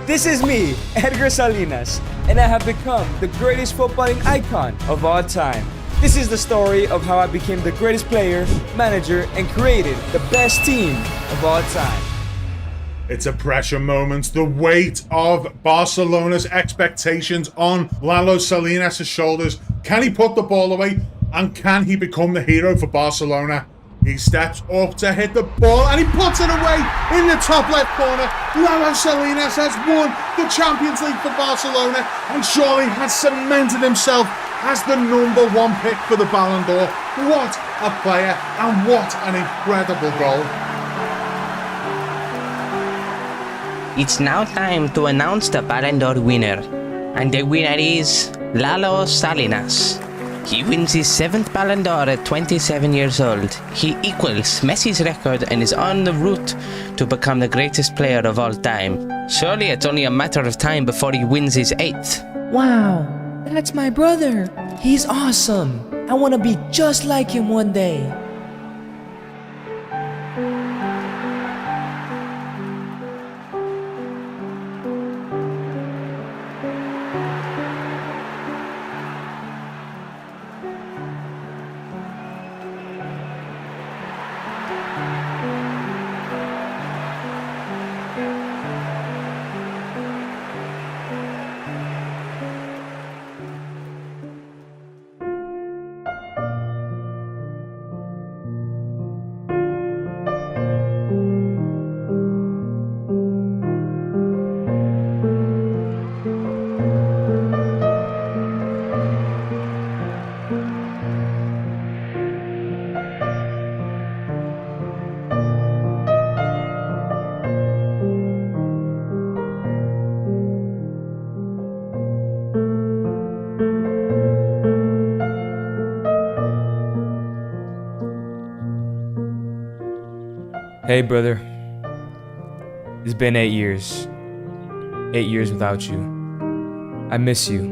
This is me, Edgar Salinas, and I have become the greatest footballing icon of all time. This is the story of how I became the greatest player, manager, and created the best team of all time. It's a pressure moment. The weight of Barcelona's expectations on Lalo Salinas' shoulders. Can he put the ball away? And can he become the hero for Barcelona? He steps up to hit the ball and he puts it away in the top left corner. Lalo Salinas has won the Champions League for Barcelona and surely has cemented himself as the #1 pick for the Ballon d'Or. What a player and what an incredible goal. It's now time to announce the Ballon d'Or winner. And the winner is Lalo Salinas. He wins his 7th Ballon d'Or at 27 years old. He equals Messi's record and is on the route to become the greatest player of all time. Surely it's only a matter of time before he wins his 8th. Wow, that's my brother. He's awesome. I want to be just like him one day. Hey brother, it's been 8 years. 8 years without you. I miss you,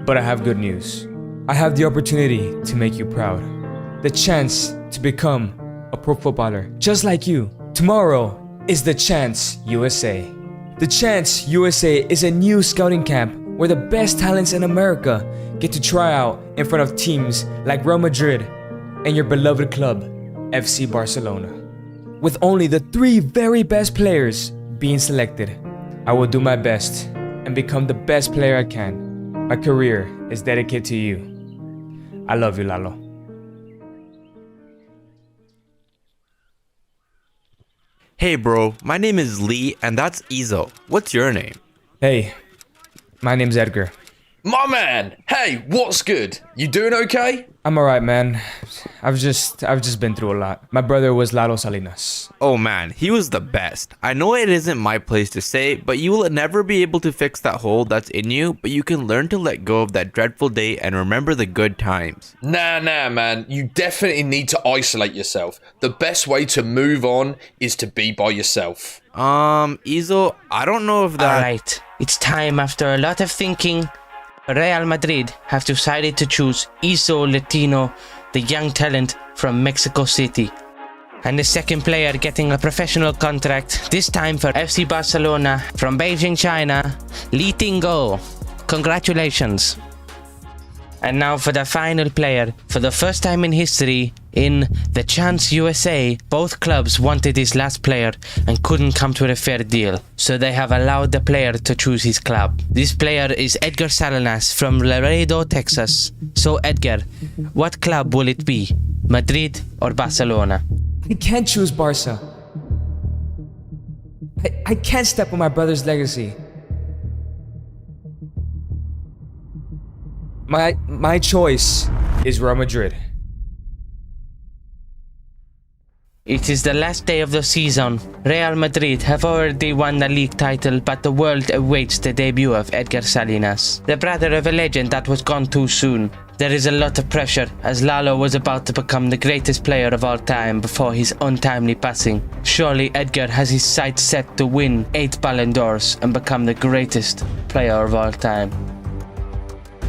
but I have good news. I have the opportunity to make you proud. The chance to become a pro footballer, just like you. Tomorrow is the Chance USA. The Chance USA is a new scouting camp where the best talents in America get to try out in front of teams like Real Madrid and your beloved club, FC Barcelona. With only the 3 very best players being selected, I will do my best and become the best player I can. My career is dedicated to you. I love you, Lalo. Hey bro, my name is Lee and that's Izo. What's your name? Hey, my name's Edgar. My man! Hey, what's good? You doing okay? I'm alright, man. I've just been through a lot. My brother was Lalo Salinas. Oh man, he was the best. I know it isn't my place to say, but you will never be able to fix that hole that's in you, but you can learn to let go of that dreadful day and remember the good times. Nah, man. You definitely need to isolate yourself. The best way to move on is to be by yourself. Izo, I don't know if that... Alright, it's time after a lot of thinking. Real Madrid have decided to choose Iso Latino, the young talent from Mexico City. And the second player getting a professional contract, this time for FC Barcelona from Beijing, China, Li Tingo. Congratulations. And now for the final player. For the first time in history, in the Chance USA, both clubs wanted this last player and couldn't come to a fair deal. So they have allowed the player to choose his club. This player is Edgar Salinas from Laredo, Texas. So Edgar, what club will it be? Madrid or Barcelona? I can't choose Barca. I can't step on my brother's legacy. My choice is Real Madrid. It is the last day of the season. Real Madrid have already won the league title, but the world awaits the debut of Edgar Salinas, the brother of a legend that was gone too soon. There is a lot of pressure, as Lalo was about to become the greatest player of all time before his untimely passing. Surely Edgar has his sights set to win 8 Ballon d'Ors and become the greatest player of all time.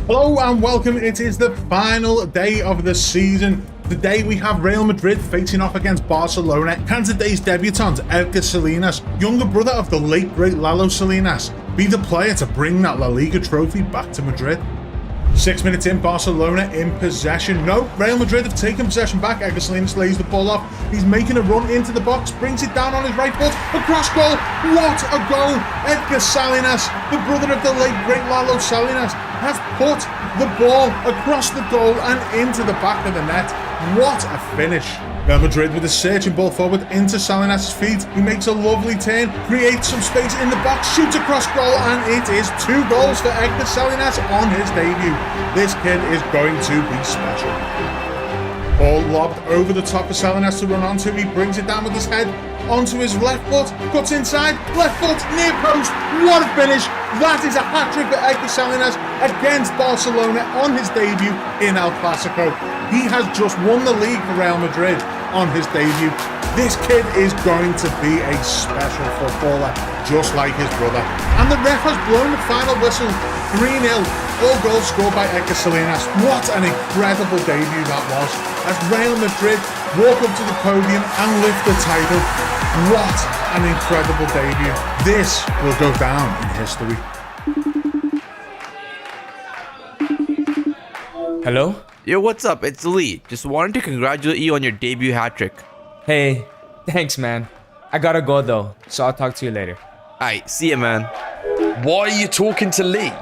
Hello and welcome. It is the final day of the season. Today we have Real Madrid facing off against Barcelona. Can today's debutant, Edgar Salinas, younger brother of the late great Lalo Salinas, be the player to bring that La Liga trophy back to Madrid. 6 minutes in, Barcelona in possession. No, Real Madrid have taken possession back. Edgar Salinas lays the ball off. He's making a run into the box, brings it down on his right foot. Across goal. What a goal! Edgar Salinas, the brother of the late great Lalo Salinas, has put the ball across the goal and into the back of the net. What a finish. Real Madrid with a searching ball forward into Salinas' feet. He makes a lovely turn, creates some space in the box, shoots across goal, and it is 2 goals for Edgar Salinas on his debut. This kid is going to be special. Ball lobbed over the top of Salinas to run onto. He brings it down with his head onto his left foot, cuts inside, left foot, near post. What a finish! That is a hat-trick for Edgar Salinas against Barcelona on his debut in El Clasico. He has just won the league for Real Madrid on his debut. This kid is going to be a special footballer, just like his brother. And the ref has blown the final whistle. 3-0, all goals scored by Edgar Salinas. What an incredible debut that was, as Real Madrid walk up to the podium and lift the title. What an incredible debut. This will go down in history. Hello? Yo, what's up? It's Lee. Just wanted to congratulate you on your debut hat-trick. Hey, thanks, man. I gotta go though, so I'll talk to you later. Aight, see ya, man. Why are you talking to Lee?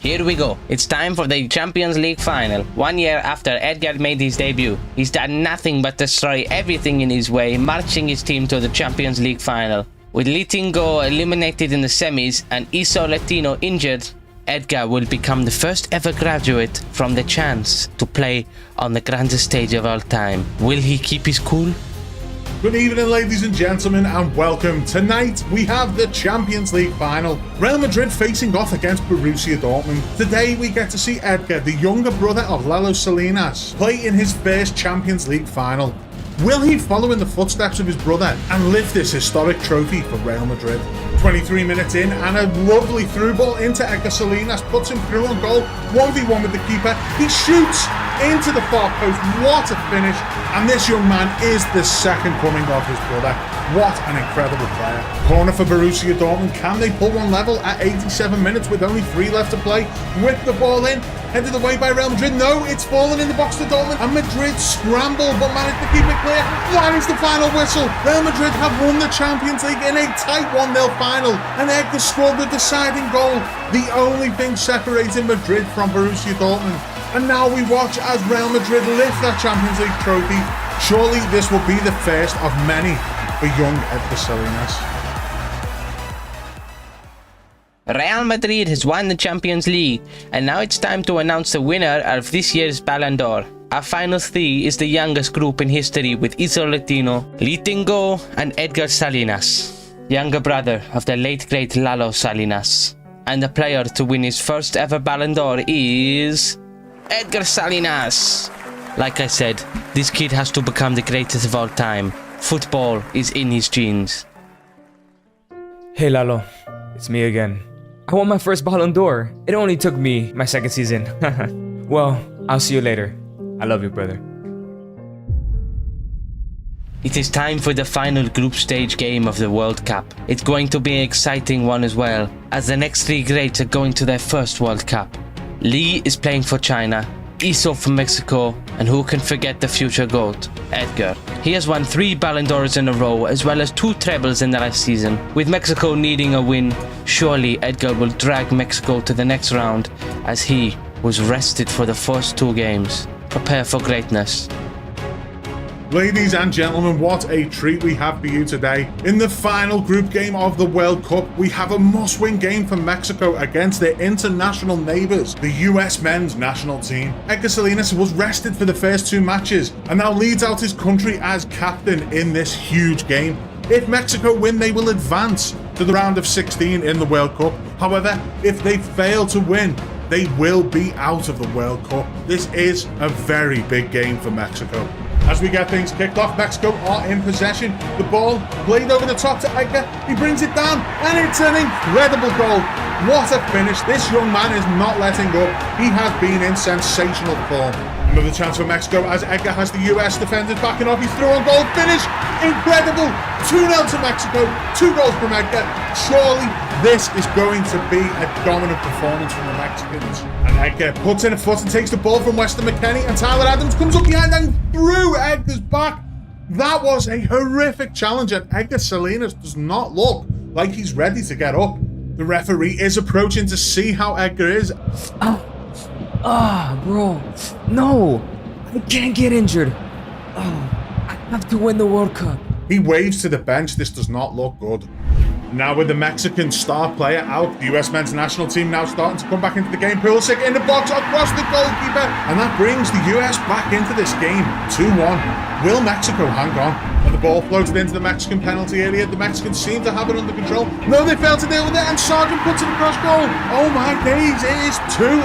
Here we go. It's time for the Champions League final. 1 year after Edgar made his debut, he's done nothing but destroy everything in his way, marching his team to the Champions League final. With Litingo eliminated in the semis and Iso Latino injured, Edgar will become the first ever graduate from the chance to play on the grandest stage of all time. Will he keep his cool? Good evening, ladies and gentlemen, and welcome. Tonight we have the Champions League final. Real Madrid facing off against Borussia Dortmund. Today we get to see Edgar, the younger brother of Lalo Salinas, play in his first Champions League final. Will he follow in the footsteps of his brother and lift this historic trophy for Real Madrid? 23 minutes in, and a lovely through ball into Edgar Salinas puts him through on goal. 1v1 with the keeper. He shoots into the far post. What a finish. And this young man is the second coming of his brother. What an incredible player. Corner for Borussia Dortmund. Can they pull one level at 87 minutes with only 3 left to play? Whip the ball in. Headed away by Real Madrid. No, it's fallen in the box to Dortmund. And Madrid scramble but managed to keep it clear. That is the final whistle. Real Madrid have won the Champions League in a tight 1-0 final. And Edgar scored the deciding goal. The only thing separating Madrid from Borussia Dortmund. And now we watch as Real Madrid lift that Champions League trophy. Surely this will be the first of many for young Edgar Salinas. Real Madrid has won the Champions League, and now it's time to announce the winner of this year's Ballon d'Or. Our final 3 is the youngest group in history with Iso Latino, Litingo, and Edgar Salinas, younger brother of the late great Lalo Salinas. And the player to win his first ever Ballon d'Or is Edgar Salinas. Like I said, this kid has to become the greatest of all time. Football is in his genes. Hey Lalo, it's me again. I won my first Ballon d'Or. It only took me my second season. Well, I'll see you later. I love you, brother. It is time for the final group stage game of the World Cup. It's going to be an exciting one as well, as the next 3 greats are going to their first World Cup. Lee is playing for China, Iso for Mexico, and who can forget the future GOAT, Edgar. He has won 3 Ballon d'Ors in a row, as well as 2 trebles in the last season. With Mexico needing a win, surely Edgar will drag Mexico to the next round, as he was rested for the first 2 games. Prepare for greatness. Ladies and gentlemen, what a treat we have for you today. In the final group game of the World Cup, we have a must-win game for Mexico against their international neighbours, the US men's national team. Edgar Salinas was rested for the first 2 matches and now leads out his country as captain in this huge game. If Mexico win, they will advance to the round of 16 in the World Cup. However, if they fail to win, they will be out of the World Cup. This is a very big game for Mexico. As we get things kicked off, Mexico are in possession. The ball played over the top to Edgar. He brings it down, and it's an incredible goal. What a finish. This young man is not letting up. He has been in sensational form. Another chance for Mexico as Edgar has the US defenders backing off. He's through on goal. Finish. Incredible. 2-0 to Mexico. 2 goals from Edgar. Surely this is going to be a dominant performance from the Mexicans. And Edgar puts in a foot and takes the ball from Weston McKennie, and Tyler Adams comes up behind and through Edgar's back. That was a horrific challenge, and Edgar Salinas does not look like he's ready to get up. The referee is approaching to see how Edgar is. Bro. No. I can't get injured. I have to win the World Cup. He waves to the bench. This does not look good. Now with the Mexican star player out, the US men's national team now starting to come back into the game. Pulisic in the box across the goalkeeper, and that brings the US back into this game. 2-1. Will Mexico hang on? And the ball floated into the Mexican penalty area. The Mexicans seem to have it under control. No, they failed to deal with it, and Sargent puts it across goal. Oh my days, it is 2-2.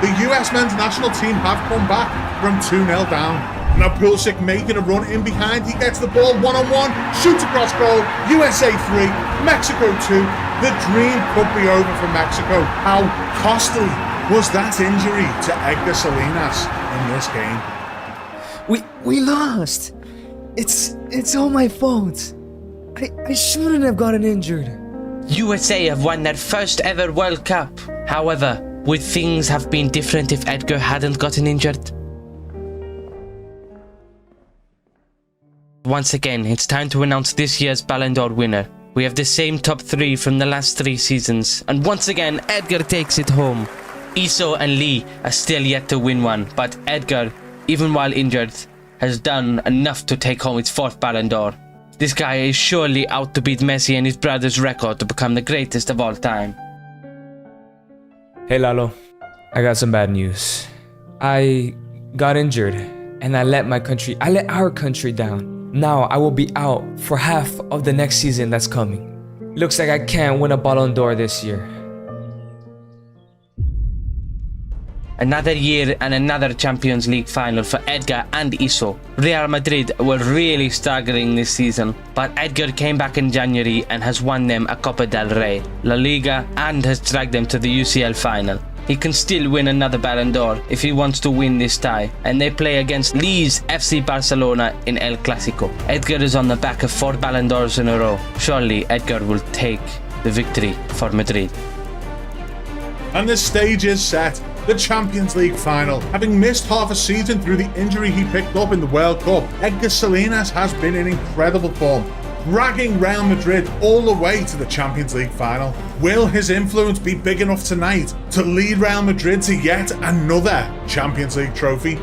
The US men's national team have come back from 2-0 down. Now Pulisic making a run in behind. He gets the ball one-on-one, shoots across goal. USA 3, Mexico 2. The dream could be over for Mexico. How costly was that injury to Edgar Salinas in this game? We lost. It's all my fault. I shouldn't have gotten injured. USA have won their first ever World Cup. However, would things have been different if Edgar hadn't gotten injured? Once again, it's time to announce this year's Ballon d'Or winner. We have the same top 3 from the last 3 seasons, and once again, Edgar takes it home. Iso and Lee are still yet to win one, but Edgar, even while injured, has done enough to take home its 4th Ballon d'Or. This guy is surely out to beat Messi and his brother's record to become the greatest of all time. Hey Lalo, I got some bad news. I got injured, and I let our country down. Now I will be out for half of the next season that's coming. Looks like I can't win a Ballon d'Or this year. Another year and another Champions League final for Edgar and Iso. Real Madrid were really struggling this season, but Edgar came back in January and has won them a Copa del Rey, La Liga, and has dragged them to the UCL final. He can still win another Ballon d'Or if he wants to win this tie, and they play against Lee's FC Barcelona in El Clasico. Edgar is on the back of 4 Ballon d'Ors in a row. Surely Edgar will take the victory for Madrid. And the stage is set. The Champions League final. Having missed half a season through the injury he picked up in the World Cup, Edgar Salinas has been in incredible form, dragging Real Madrid all the way to the Champions League final. Will his influence be big enough tonight to lead Real Madrid to yet another Champions League trophy?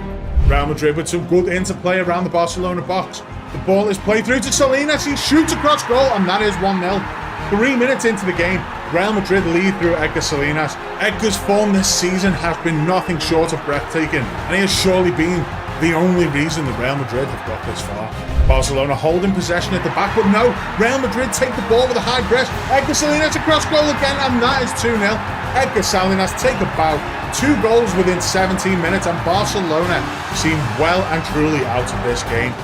Real Madrid with some good interplay around the Barcelona box. The ball is played through to Salinas. He shoots across goal, and that is 1-0. 3 minutes into the game, Real Madrid lead through Edgar Salinas. Edgar's form this season has been nothing short of breathtaking, and he has surely been the only reason that Real Madrid have got this far. Barcelona holding possession at the back, but no, Real Madrid take the ball with a high press. Edgar Salinas across goal again, and that is 2-0. Edgar Salinas take about 2 goals within 17 minutes, and Barcelona seem well and truly out of this game.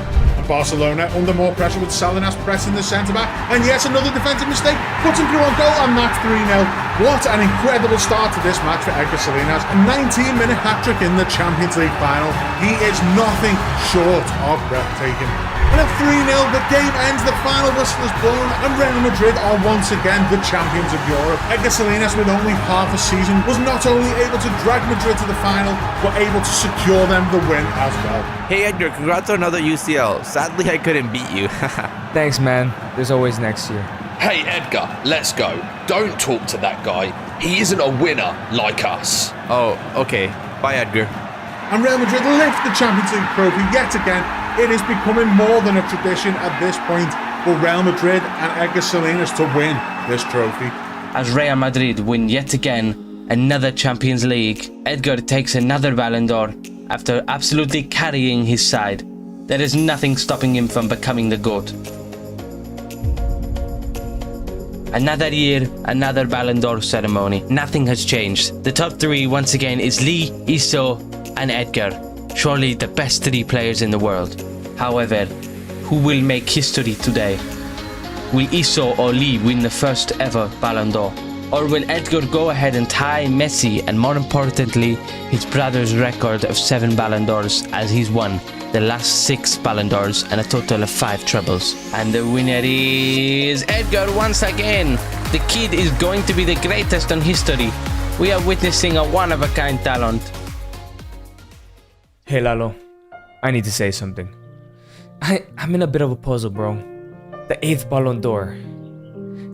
Barcelona under more pressure with Salinas pressing the centre-back, and yes, another defensive mistake, puts him through on goal, and that's 3-0. What an incredible start to this match for Edgar Salinas. A 19-minute hat-trick in the Champions League final. He is nothing short of breathtaking. And at 3-0, the game ends, the final whistle is blown, and Real Madrid are once again the champions of Europe. Edgar Salinas, with only half a season, was not only able to drag Madrid to the final, but able to secure them the win as well. Hey Edgar, congrats on another UCL. Sadly, I couldn't beat you. Thanks, man. There's always next year. Hey Edgar, let's go. Don't talk to that guy. He isn't a winner like us. Oh, okay. Bye, Edgar. And Real Madrid lift the Champions League trophy yet again. It is becoming more than a tradition at this point for Real Madrid and Edgar Salinas to win this trophy. As Real Madrid win yet again another Champions League, Edgar takes another Ballon d'Or after absolutely carrying his side. There is nothing stopping him from becoming the GOAT. Another year, another Ballon d'Or ceremony. Nothing has changed. The top three once again is Lee, Iso and Edgar. Surely the best three players in the world. However, who will make history today? Will Iso or Lee win the first ever Ballon d'Or? Or will Edgar go ahead and tie Messi and more importantly his brother's record of 7 Ballon d'Ors, as he's won the last 6 Ballon d'Ors and a total of 5 trebles? And the winner is Edgar once again. The kid is going to be the greatest in history. We are witnessing a one-of-a-kind talent. Hey Lalo, I need to say something. I'm in a bit of a puzzle, bro. The 8th Ballon d'Or.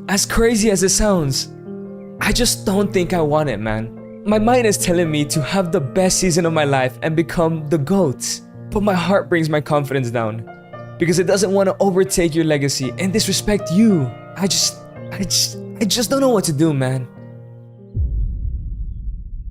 As crazy as it sounds, I just don't think I want it, man. My mind is telling me to have the best season of my life and become the GOAT. But my heart brings my confidence down because it doesn't want to overtake your legacy and disrespect you. I just don't know what to do, man.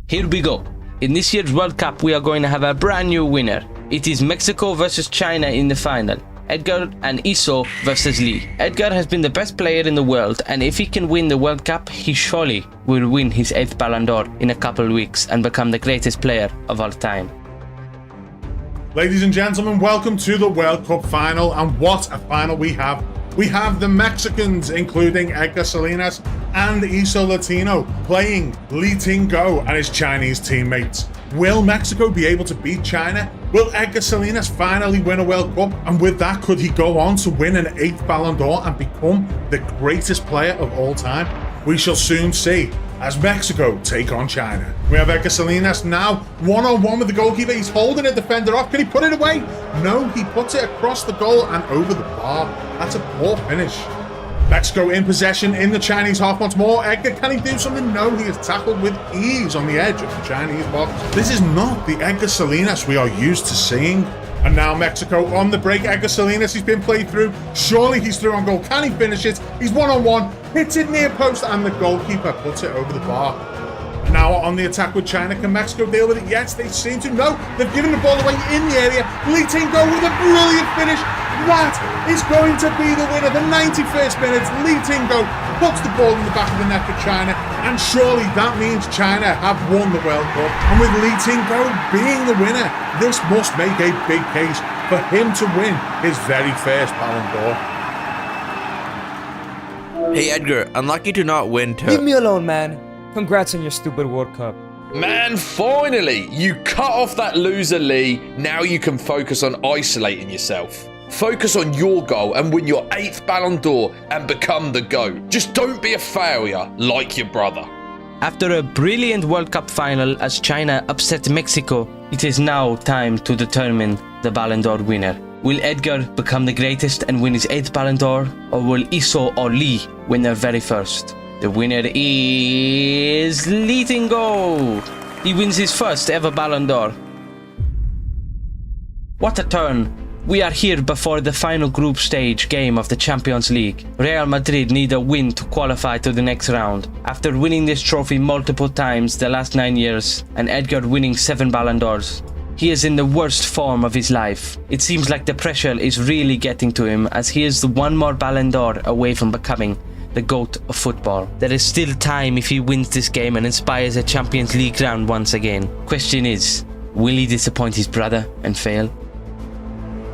Here we go. In this year's World Cup, we are going to have a brand new winner. It is Mexico versus China in the final. Edgar and Iso versus Lee. Edgar has been the best player in the world, and if he can win the World Cup, he surely will win his 8th Ballon d'Or in a couple of weeks and become the greatest player of all time. Ladies and gentlemen, welcome to the World Cup final, and what a final we have. We have the Mexicans, including Edgar Salinas and Iso Latino, playing Lee Ting-go and his Chinese teammates. Will Mexico be able to beat China? Will Edgar Salinas finally win a World Cup? And with that, could he go on to win an 8th Ballon d'Or and become the greatest player of all time? We shall soon see as Mexico take on China. We have Edgar Salinas now one-on-one with the goalkeeper. He's holding a defender off. Can he put it away? No, he puts it across the goal and over the bar. That's a poor finish. Mexico in possession in the Chinese half once more. Edgar, can he do something? No, he is tackled with ease on the edge of the Chinese box. This is not the Edgar Salinas we are used to seeing. And now Mexico on the break. Edgar Salinas, he's been played through. Surely he's through on goal. Can he finish it? He's one-on-one, hits it near post, and the goalkeeper puts it over the bar. Now on the attack with China. Can Mexico deal with it? Yes, they seem to. No, they've given the ball away in the area. Lee Ting-go with a brilliant finish. That is going to be the winner. The 91st minute, Lee Ting-go puts the ball in the back of the net for China, and surely that means China have won the World Cup. And with Lee Ting-go being the winner, this must make a big case for him to win his very first Ballon d'Or. Hey Edgar, unlucky to not win Leave me alone, man. Congrats on your stupid World Cup. Man, finally! You cut off that loser Lee. Now you can focus on isolating yourself. Focus on your goal and win your 8th Ballon d'Or and become the GOAT. Just don't be a failure like your brother. After a brilliant World Cup final as China upset Mexico, it is now time to determine the Ballon d'Or winner. Will Edgar become the greatest and win his 8th Ballon d'Or, or will Iso or Lee win their very first? The winner is Lee Ting-go. He wins his first ever Ballon d'Or. What a turn. We are here before the final group stage game of the Champions League. Real Madrid need a win to qualify to the next round. After winning this trophy multiple times the last 9 years, and Edgar winning 7 Ballon d'Ors, he is in the worst form of his life. It seems like the pressure is really getting to him, as he is one more Ballon d'Or away from becoming the GOAT of football. There is still time if he wins this game and inspires a Champions League round once again. Question is, will he disappoint his brother and fail?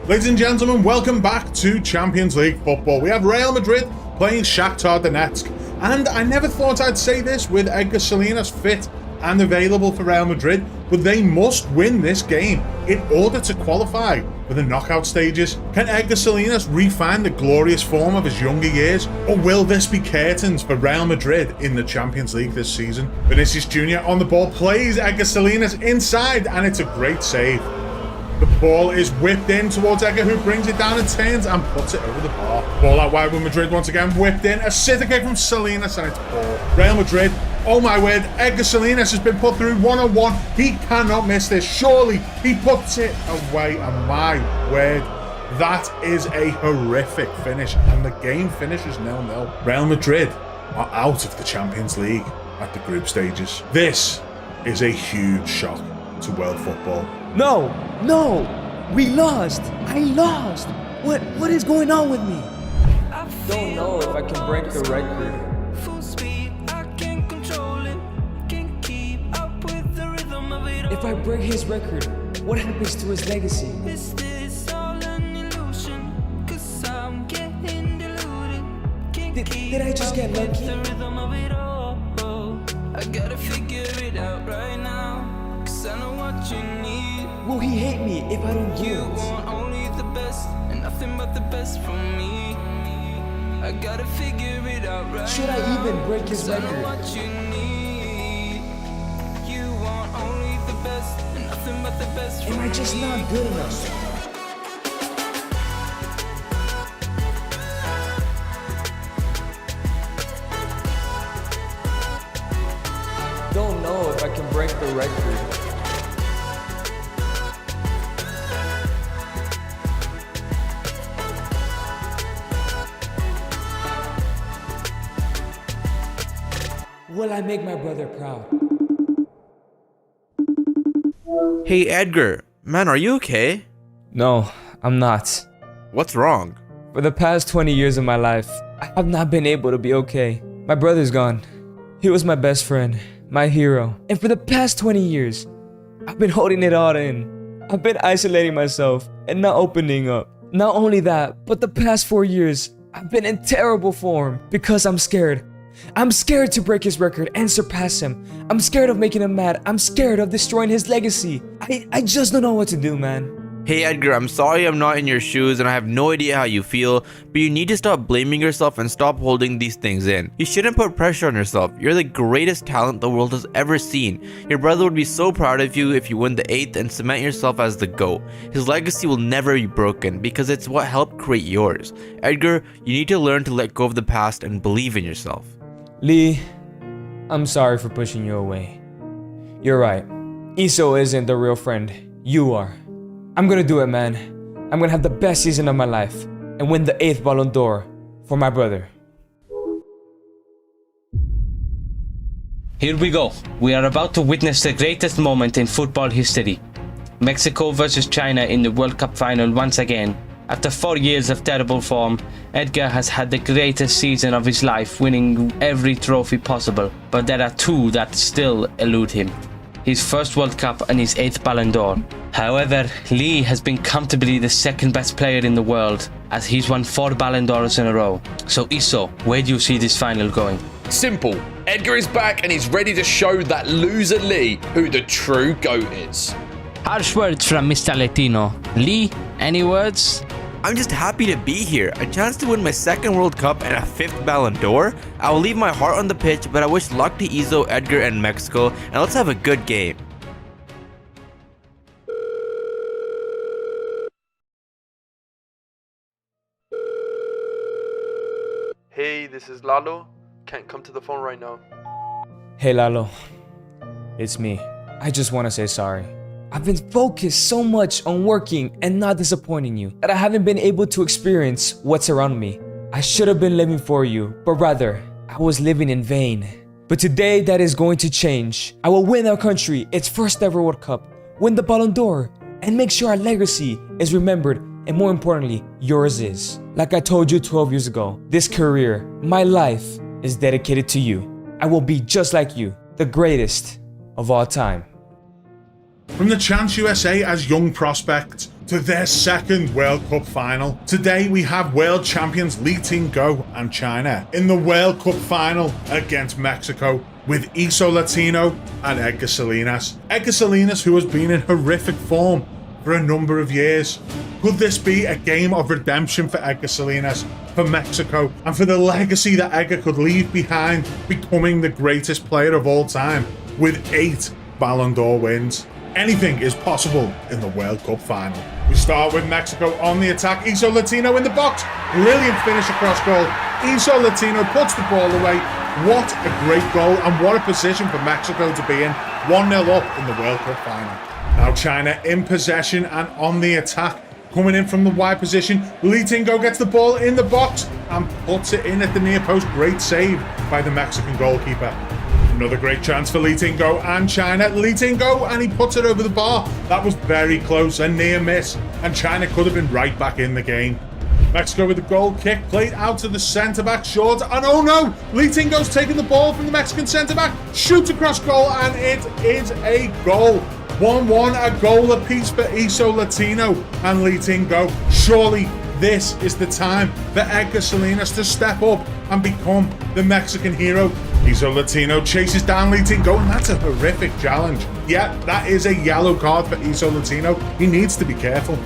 Ladies and gentlemen, welcome back to Champions League football. We have Real Madrid playing Shakhtar Donetsk. And I never thought I'd say this with Edgar Salinas fit and available for Real Madrid, but they must win this game in order to qualify for the knockout stages. Can Edgar Salinas refine the glorious form of his younger years, or will this be curtains for Real Madrid in the Champions League this season? Vinicius Jr. on the ball, plays Edgar Salinas inside, and it's a great save. The ball is whipped in towards Edgar, who brings it down and turns and puts it over the bar. Ball out wide with Madrid once again, whipped in. A sitter kick from Salinas, and it's ball. Real Madrid, oh my word, Edgar Salinas has been put through one-on-one. He cannot miss this. Surely he puts it away, and my word, That is a horrific finish, and the game finishes 0-0. Real Madrid are out of the Champions League at the group stages. This is a huge shock to world football. No, we lost. I lost. What is going on with me? Don't know if I can break the record. If I break his record, what happens to his legacy? Did I just get lucky? I gotta figure it out right now, 'cause I know what you need. Will he hate me if I don't do You it? want only the best and nothing but the best from me. I gotta figure it out right Should I even break his 'cause I know record? what you need. You want only the best and nothing but the best from Am me. I just not good enough? Don't know if I can break the record. Will I make my brother proud? Hey Edgar, man, are you okay? No, I'm not. What's wrong? For the past 20 years of my life, I have not been able to be okay. My brother's gone. He was my best friend, my hero. And for the past 20 years, I've been holding it all in. I've been isolating myself and not opening up. Not only that, but the past 4 years, I've been in terrible form because I'm scared. I'm scared to break his record and surpass him. I'm scared of making him mad. I'm scared of destroying his legacy. I just don't know what to do, man. Hey Edgar, I'm sorry I'm not in your shoes and I have no idea how you feel, but you need to stop blaming yourself and stop holding these things in. You shouldn't put pressure on yourself. You're the greatest talent the world has ever seen. Your brother would be so proud of you if you win the 8th and cement yourself as the GOAT. His legacy will never be broken because it's what helped create yours. Edgar, you need to learn to let go of the past and believe in yourself. Lee, I'm sorry for pushing you away. You're right. Iso isn't the real friend. You are. I'm gonna do it, man. I'm gonna have the best season of my life and win the 8th Ballon d'Or for my brother. Here we go. We are about to witness the greatest moment in football history. Mexico versus China in the World Cup final once again. After 4 years of terrible form, Edgar has had the greatest season of his life, winning every trophy possible. But there are two that still elude him. His first World Cup and his 8th Ballon d'Or. However, Lee has been comfortably the second best player in the world, as he's won 4 Ballon d'Ors in a row. So Iso, where do you see this final going? Simple. Edgar is back and he's ready to show that loser Lee who the true GOAT is. Harsh words from Mr. Latino. Lee, any words? I'm just happy to be here. A chance to win my 2nd World Cup and a 5th Ballon d'Or. I will leave my heart on the pitch, but I wish luck to Iso, Edgar, and Mexico, and let's have a good game. Hey, this is Lalo. Can't come to the phone right now. Hey Lalo, it's me. I just want to say sorry. I've been focused so much on working and not disappointing you that I haven't been able to experience what's around me. I should have been living for you, but rather, I was living in vain. But today that is going to change. I will win our country its first ever World Cup, win the Ballon d'Or, and make sure our legacy is remembered, and more importantly, yours is. Like I told you 12 years ago, this career, my life, is dedicated to you. I will be just like you, the greatest of all time. From the Chance USA as young prospects to their 2nd World Cup final, today we have world champions Lee Ting-go and China in the World Cup final against Mexico with Iso Latino and Edgar Salinas. Edgar Salinas, who has been in horrific form for a number of years. Could this be a game of redemption for Edgar Salinas, for Mexico, and for the legacy that Edgar could leave behind, becoming the greatest player of all time with 8 Ballon d'Or wins? Anything is possible in the World Cup final. We start with Mexico on the attack. Iso Latino in the box. Brilliant finish across goal. Iso Latino puts the ball away. What a great goal and what a position for Mexico to be in. 1-0 up in the World Cup final. Now China in possession and on the attack. coming in from the wide position. Lee Tingo gets the ball in the box and puts it in at the near post. Great save by the Mexican goalkeeper. Another great chance for Lee Tingo and China. Lee Tingo, and he puts it over the bar. That was very close, a near miss, and China could have been right back in the game. Mexico with the goal kick, played out to the centre-back, short, and oh no! Lee Tingo's taking the ball from the Mexican centre-back, shoots across goal, and it is a goal. 1-1, a goal apiece for Iso Latino and Lee Tingo. Surely this is the time for Edgar Salinas to step up and become the Mexican hero. Iso Latino chases down Lee Tingo, and that's a horrific challenge. Yeah, that is a yellow card for Iso Latino. He needs to be careful.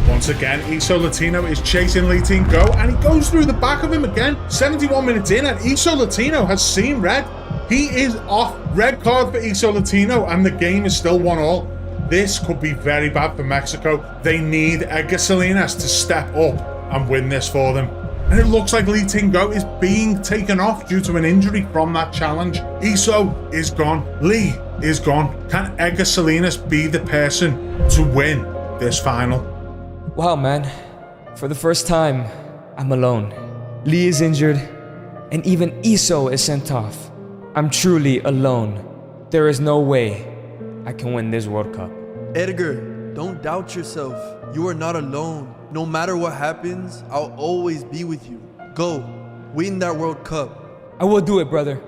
Once again, Iso Latino is chasing Lee Tingo, and he goes through the back of him again. 71 minutes in, and Iso Latino has seen red. He is off. Red card for Iso Latino, and the game is still 1-1. This could be very bad for Mexico. They need Edgar Salinas to step up and win this for them. And it looks like Lee Tingo is being taken off due to an injury from that challenge. Iso is gone. Lee is gone. Can Edgar Salinas be the person to win this final? Wow, man. For the first time, I'm alone. Lee is injured, and even Iso is sent off. I'm truly alone. There is no way I can win this World Cup. Edgar, don't doubt yourself. You are not alone. No matter what happens, I'll always be with you. Go, win that World Cup. I will do it, brother.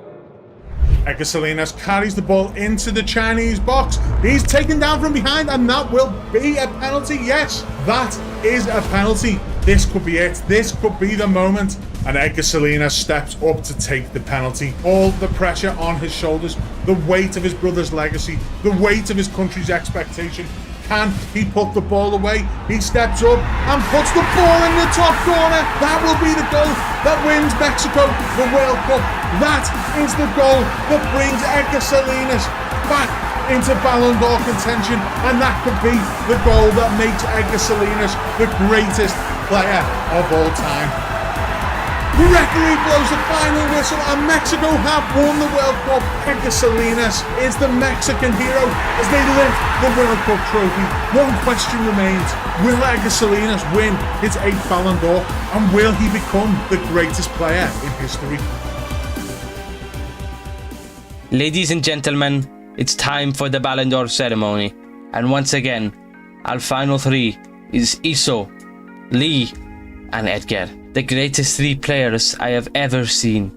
Edgar Salinas carries the ball into the Chinese box. He's taken down from behind, and that will be a penalty. Yes, that is a penalty. This could be it. This could be the moment. And Edgar Salinas steps up to take the penalty. All the pressure on his shoulders, the weight of his brother's legacy, the weight of his country's expectation. Can he put the ball away? He steps up and puts the ball in the top corner. That will be the goal that wins Mexico the World Cup. That is the goal that brings Edgar Salinas back into Ballon d'Or contention. And that could be the goal that makes Edgar Salinas the greatest player of all time. The referee blows the final whistle, and Mexico have won the World Cup. Edgar Salinas is the Mexican hero as they lift the World Cup trophy. One question remains: will Edgar Salinas win his 8th Ballon d'Or, and will he become the greatest player in history? Ladies and gentlemen, it's time for the Ballon d'Or ceremony. And once again, our final three is Iso, Lee, and Edgar. The greatest three players I have ever seen,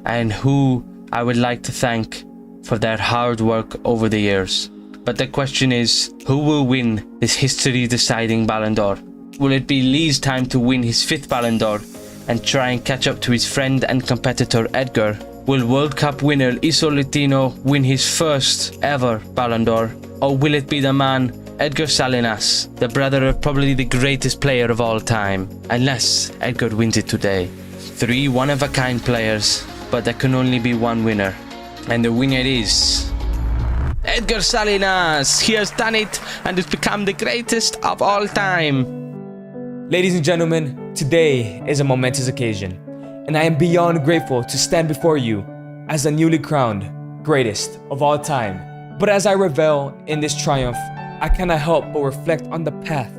and who I would like to thank for their hard work over the years. But the question is, who will win this history-deciding Ballon d'Or? Will it be Lee's time to win his 5th Ballon d'Or and try and catch up to his friend and competitor Edgar? Will World Cup winner Iso Latino win his 1st ever Ballon d'Or? Or will it be the man Edgar Salinas, the brother of probably the greatest player of all time, unless Edgar wins it today? 3 one-of-a-kind players, but there can only be one winner. And the winner is Edgar Salinas. He has done it and has become the greatest of all time. Ladies and gentlemen, today is a momentous occasion, and I am beyond grateful to stand before you as the newly crowned greatest of all time. But as I revel in this triumph, I cannot help but reflect on the path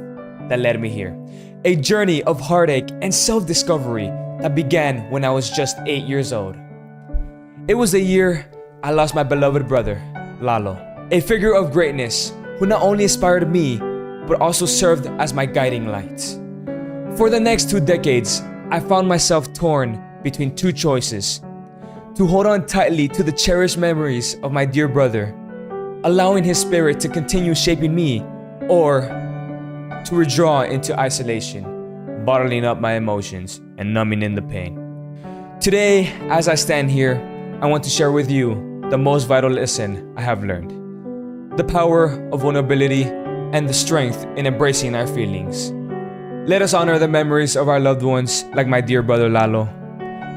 that led me here. A journey of heartache and self-discovery that began when I was just 8 years old. It was the year I lost my beloved brother, Lalo, a figure of greatness who not only inspired me, but also served as my guiding light. For the next 2 decades, I found myself torn between 2 choices: to hold on tightly to the cherished memories of my dear brother, allowing his spirit to continue shaping me, or to withdraw into isolation, bottling up my emotions and numbing in the pain. Today, as I stand here, I want to share with you the most vital lesson I have learned: the power of vulnerability and the strength in embracing our feelings. Let us honor the memories of our loved ones, like my dear brother Lalo,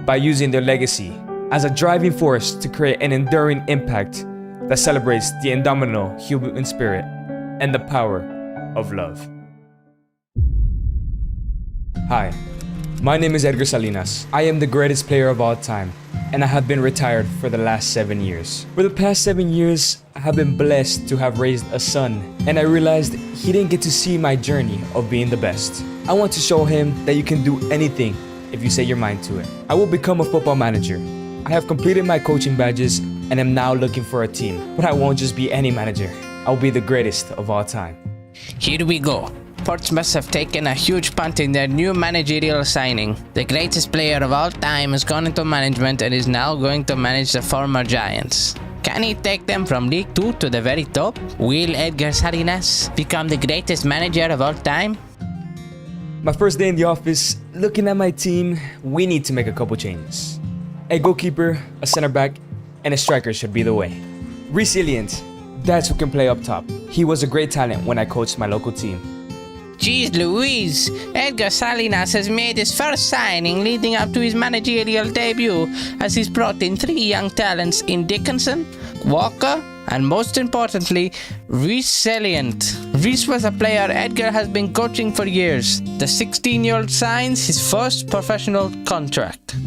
by using their legacy as a driving force to create an enduring impact that celebrates the indomitable human spirit and the power of love. Hi, my name is Edgar Salinas. I am the greatest player of all time, and I have been retired for the last 7 years. For the past 7 years, I have been blessed to have raised a son, and I realized he didn't get to see my journey of being the best. I want to show him that you can do anything if you set your mind to it. I will become a football manager. I have completed my coaching badges and am now looking for a team. But I won't just be any manager. I'll be the greatest of all time. Here we go. Portsmouth have taken a huge punt in their new managerial signing. The greatest player of all time has gone into management and is now going to manage the former Giants. Can he take them from League 2 to the very top? Will Edgar Salinas become the greatest manager of all time? My first day in the office, looking at my team, we need to make a couple changes. A goalkeeper, a center back, and a striker should be the way. Resilient, that's who can play up top. He was a great talent when I coached my local team. Jeez Louise, Edgar Salinas has made his first signing leading up to his managerial debut as he's brought in 3 young talents in Dickinson, Walker, and most importantly, Resilient. Reese was a player Edgar has been coaching for years. The 16-year-old signs his first professional contract.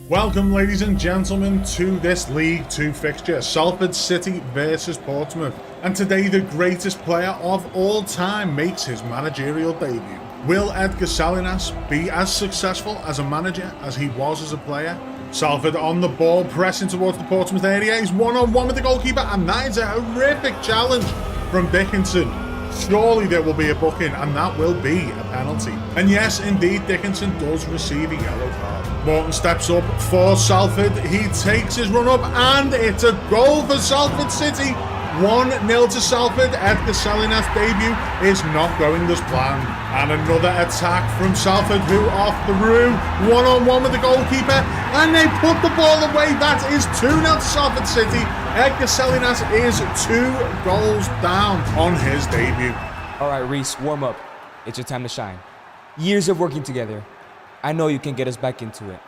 Welcome, ladies and gentlemen, to this League 2 fixture, Salford City versus Portsmouth. And today, the greatest player of all time makes his managerial debut. Will Edgar Salinas be as successful as a manager as he was as a player? Salford on the ball, pressing towards the Portsmouth area. He's one-on-one with the goalkeeper, and that is a horrific challenge from Dickinson. Surely there will be a booking, and that will be a penalty. And yes, indeed, Dickinson does receive a yellow card. Morton steps up for Salford. He takes his run up, and it's a goal for Salford City. 1-0 to Salford. Edgar Salinas' debut is not going as planned. And another attack from Salford, who are through one-on-one with the goalkeeper, and they put the ball away. That is 2-0 to Salford City. Edgar Salinas is 2 goals down on his debut. All right, Reese, warm up. It's your time to shine. Years of working together. I know you can get us back into it.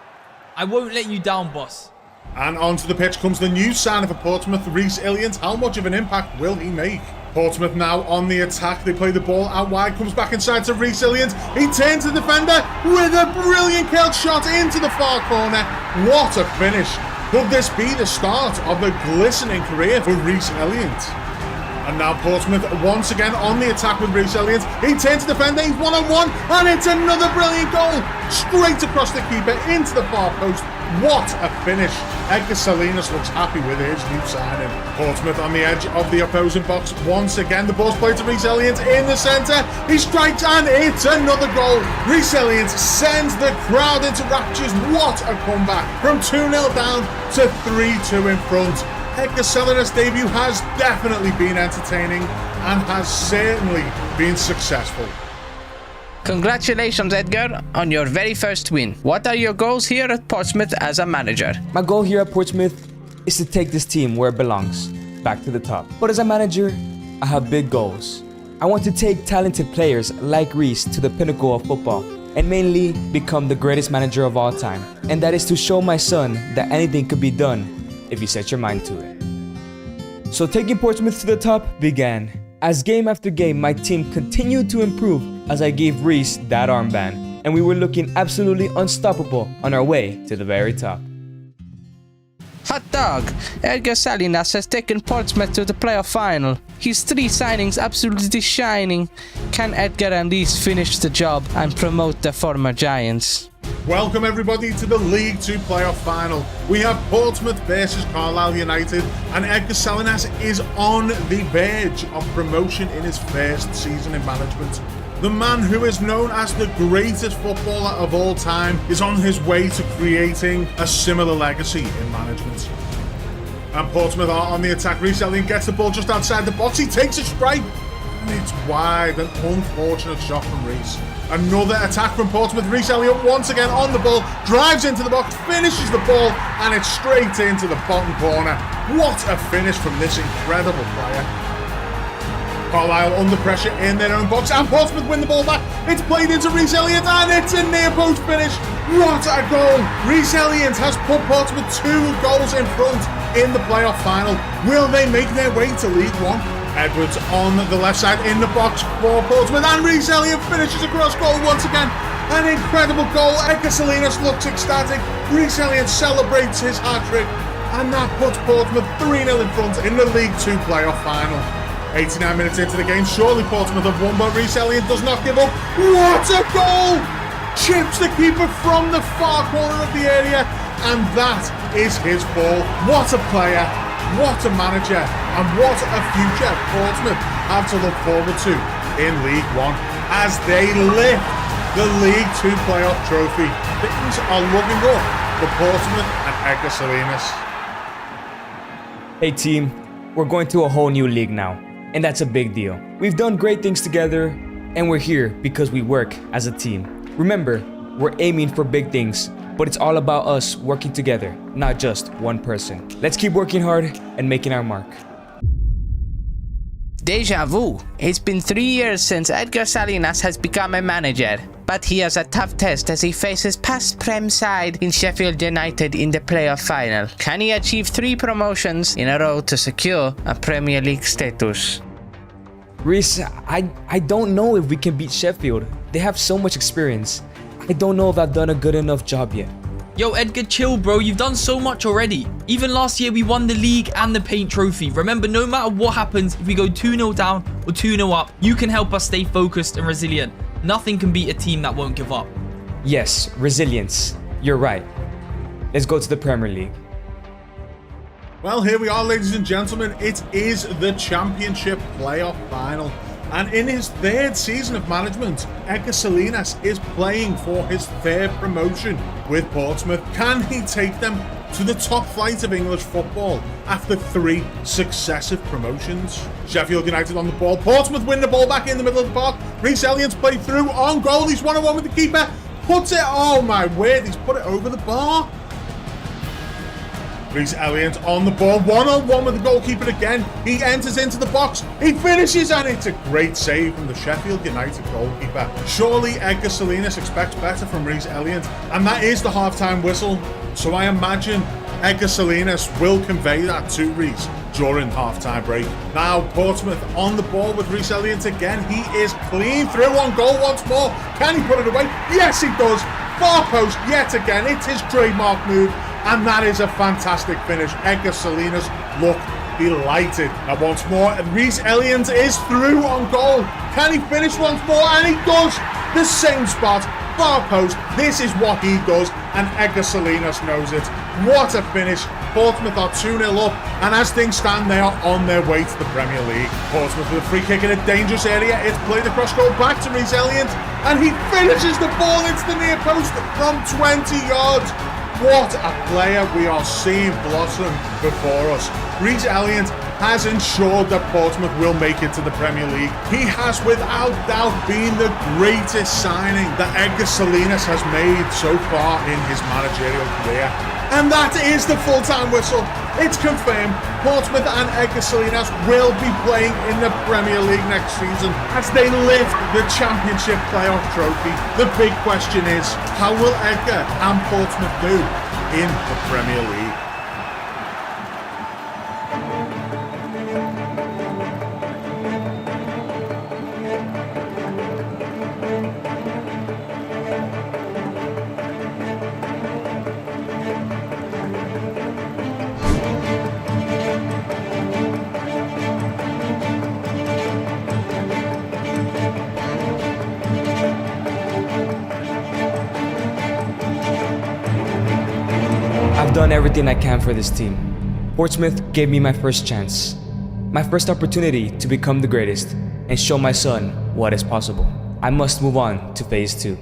I won't let you down, boss. And onto the pitch comes the new signing for Portsmouth, Resilient. How much of an impact will he make? Portsmouth now on the attack. They play the ball out wide, comes back inside to Resilient. He turns the defender with a brilliant curled shot into the far corner. What a finish. Could this be the start of a glistening career for Resilient? And now Portsmouth once again on the attack with Resilient. He turns the defender, he's one-on-one, and it's another brilliant goal. Straight across the keeper into the far post. What a finish. Edgar Salinas looks happy with his new signing. Portsmouth on the edge of the opposing box. Once again, the ball's played to Resilient in the centre. He strikes, and it's another goal. Resilient sends the crowd into raptures. What a comeback. From 2-0 down to 3-2 in front. Edgar Salinas' debut has definitely been entertaining and has certainly been successful. Congratulations, Edgar, on your very first win. What are your goals here at Portsmouth as a manager? My goal here at Portsmouth is to take this team where it belongs, back to the top. But as a manager, I have big goals. I want to take talented players like Reese to the pinnacle of football and mainly become the greatest manager of all time. And that is to show my son that anything could be done if you set your mind to it. So taking Portsmouth to the top began. As game after game, my team continued to improve as I gave Reese that armband, and we were looking absolutely unstoppable on our way to the very top. Hot dog! Edgar Salinas has taken Portsmouth to the playoff final. His 3 signings absolutely shining. Can Edgar and Reese finish the job and promote the former Giants? Welcome everybody to the League 2 playoff final. We have Portsmouth versus Carlisle United, and Edgar Salinas is on the verge of promotion in his first season in management. The man who is known as the greatest footballer of all time is on his way to creating a similar legacy in management. And Portsmouth are on the attack. Resilient gets the ball just outside the box. He takes a strike, and it's wide. An unfortunate shot from Reese. Another attack from Portsmouth. Reese Elliott once again on the ball, drives into the box, finishes the ball, and it's straight into the bottom corner. What a finish from this incredible player. Carlisle under pressure in their own box, and Portsmouth win the ball back. It's played into Reese Elliott, and it's a near post finish. What a goal! Reese Elliott has put Portsmouth 2 goals in front in the playoff final. Will they make their way to League 1? Edwards on the left side in the box for Portsmouth, and Reese Elliott finishes across goal once again. An incredible goal. Edgar Salinas looks ecstatic. Rhys Elliott celebrates his hat-trick. And that puts Portsmouth 3-0 in front in the League 2 playoff final. 89 minutes into the game, surely Portsmouth have won, but Rhys Elliott does not give up. What a goal! Chips the keeper from the far corner of the area, and that is his ball. What a player, what a manager, and what a future Portsmouth have to look forward to in League 1 as they lift the League 2 playoff trophy. Things are looking up for Portsmouth and Edgar Salinas. Hey team, we're going to a whole new league now, and that's a big deal. We've done great things together, and we're here because we work as a team. Remember, we're aiming for big things, but it's all about us working together, not just one person. Let's keep working hard and making our mark. Deja vu. It's been 3 years since Edgar Salinas has become a manager, but he has a tough test as he faces past Prem side in Sheffield United in the playoff final. Can he achieve 3 promotions in a row to secure a Premier League status? Rhys, I don't know if we can beat Sheffield. They have so much experience. I don't know if I've done a good enough job yet. Yo, Edgar, chill, bro. You've done so much already. Even last year, we won the league and the paint trophy. Remember, no matter what happens, if we go 2-0 down or 2-0 up, you can help us stay focused and resilient. Nothing can beat a team that won't give up. Yes, resilience. You're right. Let's go to the Premier League. Well, here we are, ladies and gentlemen. It is the Championship playoff final. And in his 3rd season of management, Edgar Salinas is playing for his 3rd promotion with Portsmouth. Can he take them to the top flight of English football after 3 successive promotions? Sheffield United on the ball. Portsmouth win the ball back in the middle of the park. Rhys Elliott's played through on goal. He's 1-on-1 with the keeper. Puts it, oh my word, he's put it over the bar. Rhys Elliott on the ball, 1-on-1 with the goalkeeper again. He enters into the box, he finishes, and it's a great save from the Sheffield United goalkeeper. Surely Edgar Salinas expects better from Rhys Elliott, and that is the half-time whistle. So I imagine Edgar Salinas will convey that to Rhys during half-time break. Now Portsmouth on the ball with Rhys Elliott again. He is clean through on goal once more. Can he put it away? Yes, he does. Far post yet again. It's his trademark move. And that is a fantastic finish. Edgar Salinas look delighted. Now once more, Rhys Elliott is through on goal. Can he finish once more? And he does. The same spot, far post. This is what he does, and Edgar Salinas knows it. What a finish. Portsmouth are 2-0 up, and as things stand, they are on their way to the Premier League. Portsmouth with a free kick in a dangerous area. It's played across goal back to Rhys Elliott, and he finishes the ball into the near post from 20 yards. What a player we are seeing blossom before us. Rhys Elliott has ensured that Portsmouth will make it to the Premier League. He has without doubt been the greatest signing that Edgar Salinas has made so far in his managerial career. And that is the full-time whistle. It's confirmed. Portsmouth and Edgar Salinas will be playing in the Premier League next season as they lift the Championship playoff trophy. The big question is, how will Edgar and Portsmouth do in the Premier League? I've done everything I can for this team. Portsmouth gave me my first chance, my first opportunity to become the greatest and show my son what is possible. I must move on to phase 2.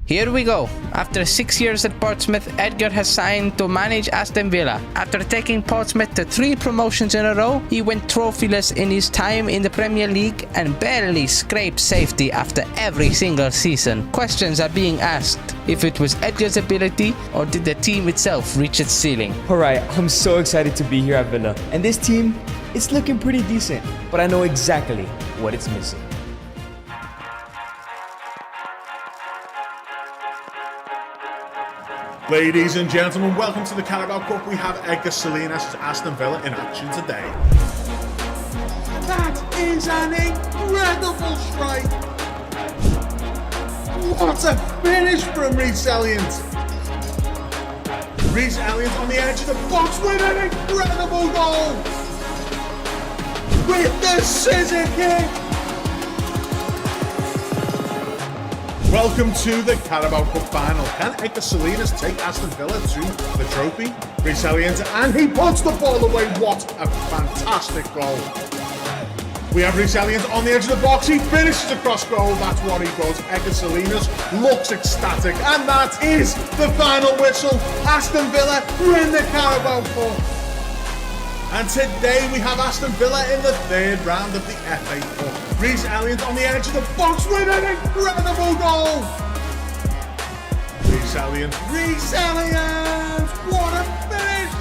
Here we go. After 6 years at Portsmouth, Edgar has signed to manage Aston Villa. After taking Portsmouth to 3 promotions in a row, he went trophyless in his time in the Premier League and barely scraped safety after every single season. Questions are being asked if it was Edgar's ability or did the team itself reach its ceiling. Alright, I'm so excited to be here at Villa. And this team, it's looking pretty decent, but I know exactly what it's missing. Ladies and gentlemen, welcome to the Carabao Cup. We have Edgar Salinas as Aston Villa in action today. That is an incredible strike. What a finish from Reece Elliott! Reece Elliott on the edge of the box with an incredible goal! With the scissor kick! Welcome to the Carabao Cup final. Can Edgar Salinas take Aston Villa to the trophy? Reece Elliott, and he puts the ball away. What a fantastic goal. We have Reece Elliott on the edge of the box. He finishes across goal. That's what he does. Edgar Salinas looks ecstatic. And that is the final whistle. Aston Villa win the Carabao Cup. And today we have Aston Villa in the third round of the FA Cup. Reece Elliott on the edge of the box with an incredible goal. Reece Elliott. What a finish.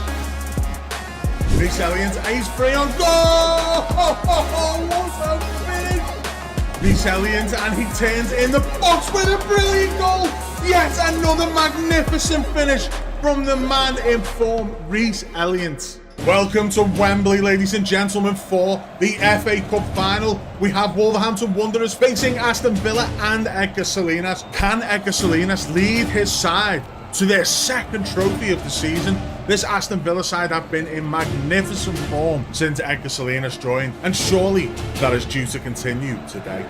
Reece Elliott, he's free on goal. What a finish. Reece Elliott, and he turns in the box with a brilliant goal. Yet another magnificent finish from the man in form, Reece Elliott. Welcome to Wembley, ladies and gentlemen, for the FA Cup final. We have Wolverhampton Wanderers facing Aston Villa and Edgar Salinas. Can Edgar Salinas lead his side to their second trophy of the season? This Aston Villa side have been in magnificent form since Edgar Salinas joined, and surely that is due to continue today.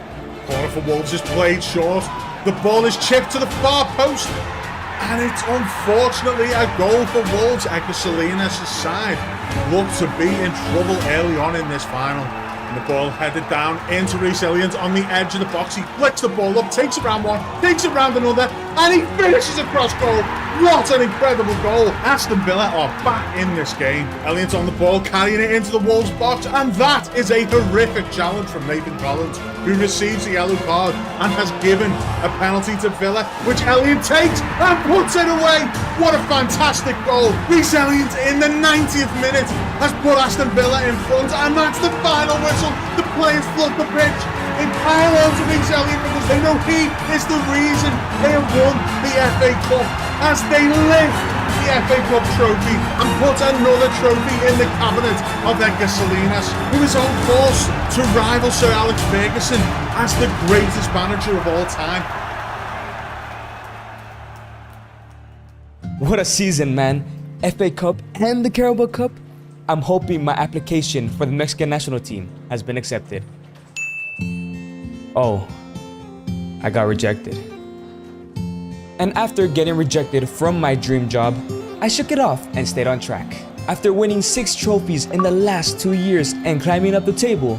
Corner for Wolves is played short. The ball is chipped to the far post. And it's unfortunately a goal for Wolves. Edgar Salinas' side look to be in trouble early on in this final. And the ball headed down into Reece Elliott on the edge of the box. He flicks the ball up, takes it round one, takes it round another, and he finishes across goal. What an incredible goal. Aston Villa are back in this game. Elliott on the ball, carrying it into the Wolves box, and that is a horrific challenge from Nathan Collins, who receives a yellow card and has given a penalty to Villa, which Elliott takes and puts it away. What a fantastic goal. Reece Elliott in the 90th minute has put Aston Villa in front, and that's the final whistle. The players flood the pitch in parallel to Reece Elliott because they know he is the reason they have won the FA Cup, as they lift the FA Cup trophy and put another trophy in the cabinet of Edgar Salinas, who is on course to rival Sir Alex Ferguson as the greatest manager of all time. What a season, man. FA Cup and the Carabao Cup. I'm hoping my application for the Mexican national team has been accepted. Oh, I got rejected. And after getting rejected from my dream job, I shook it off and stayed on track. After winning 6 trophies in the last 2 years and climbing up the table,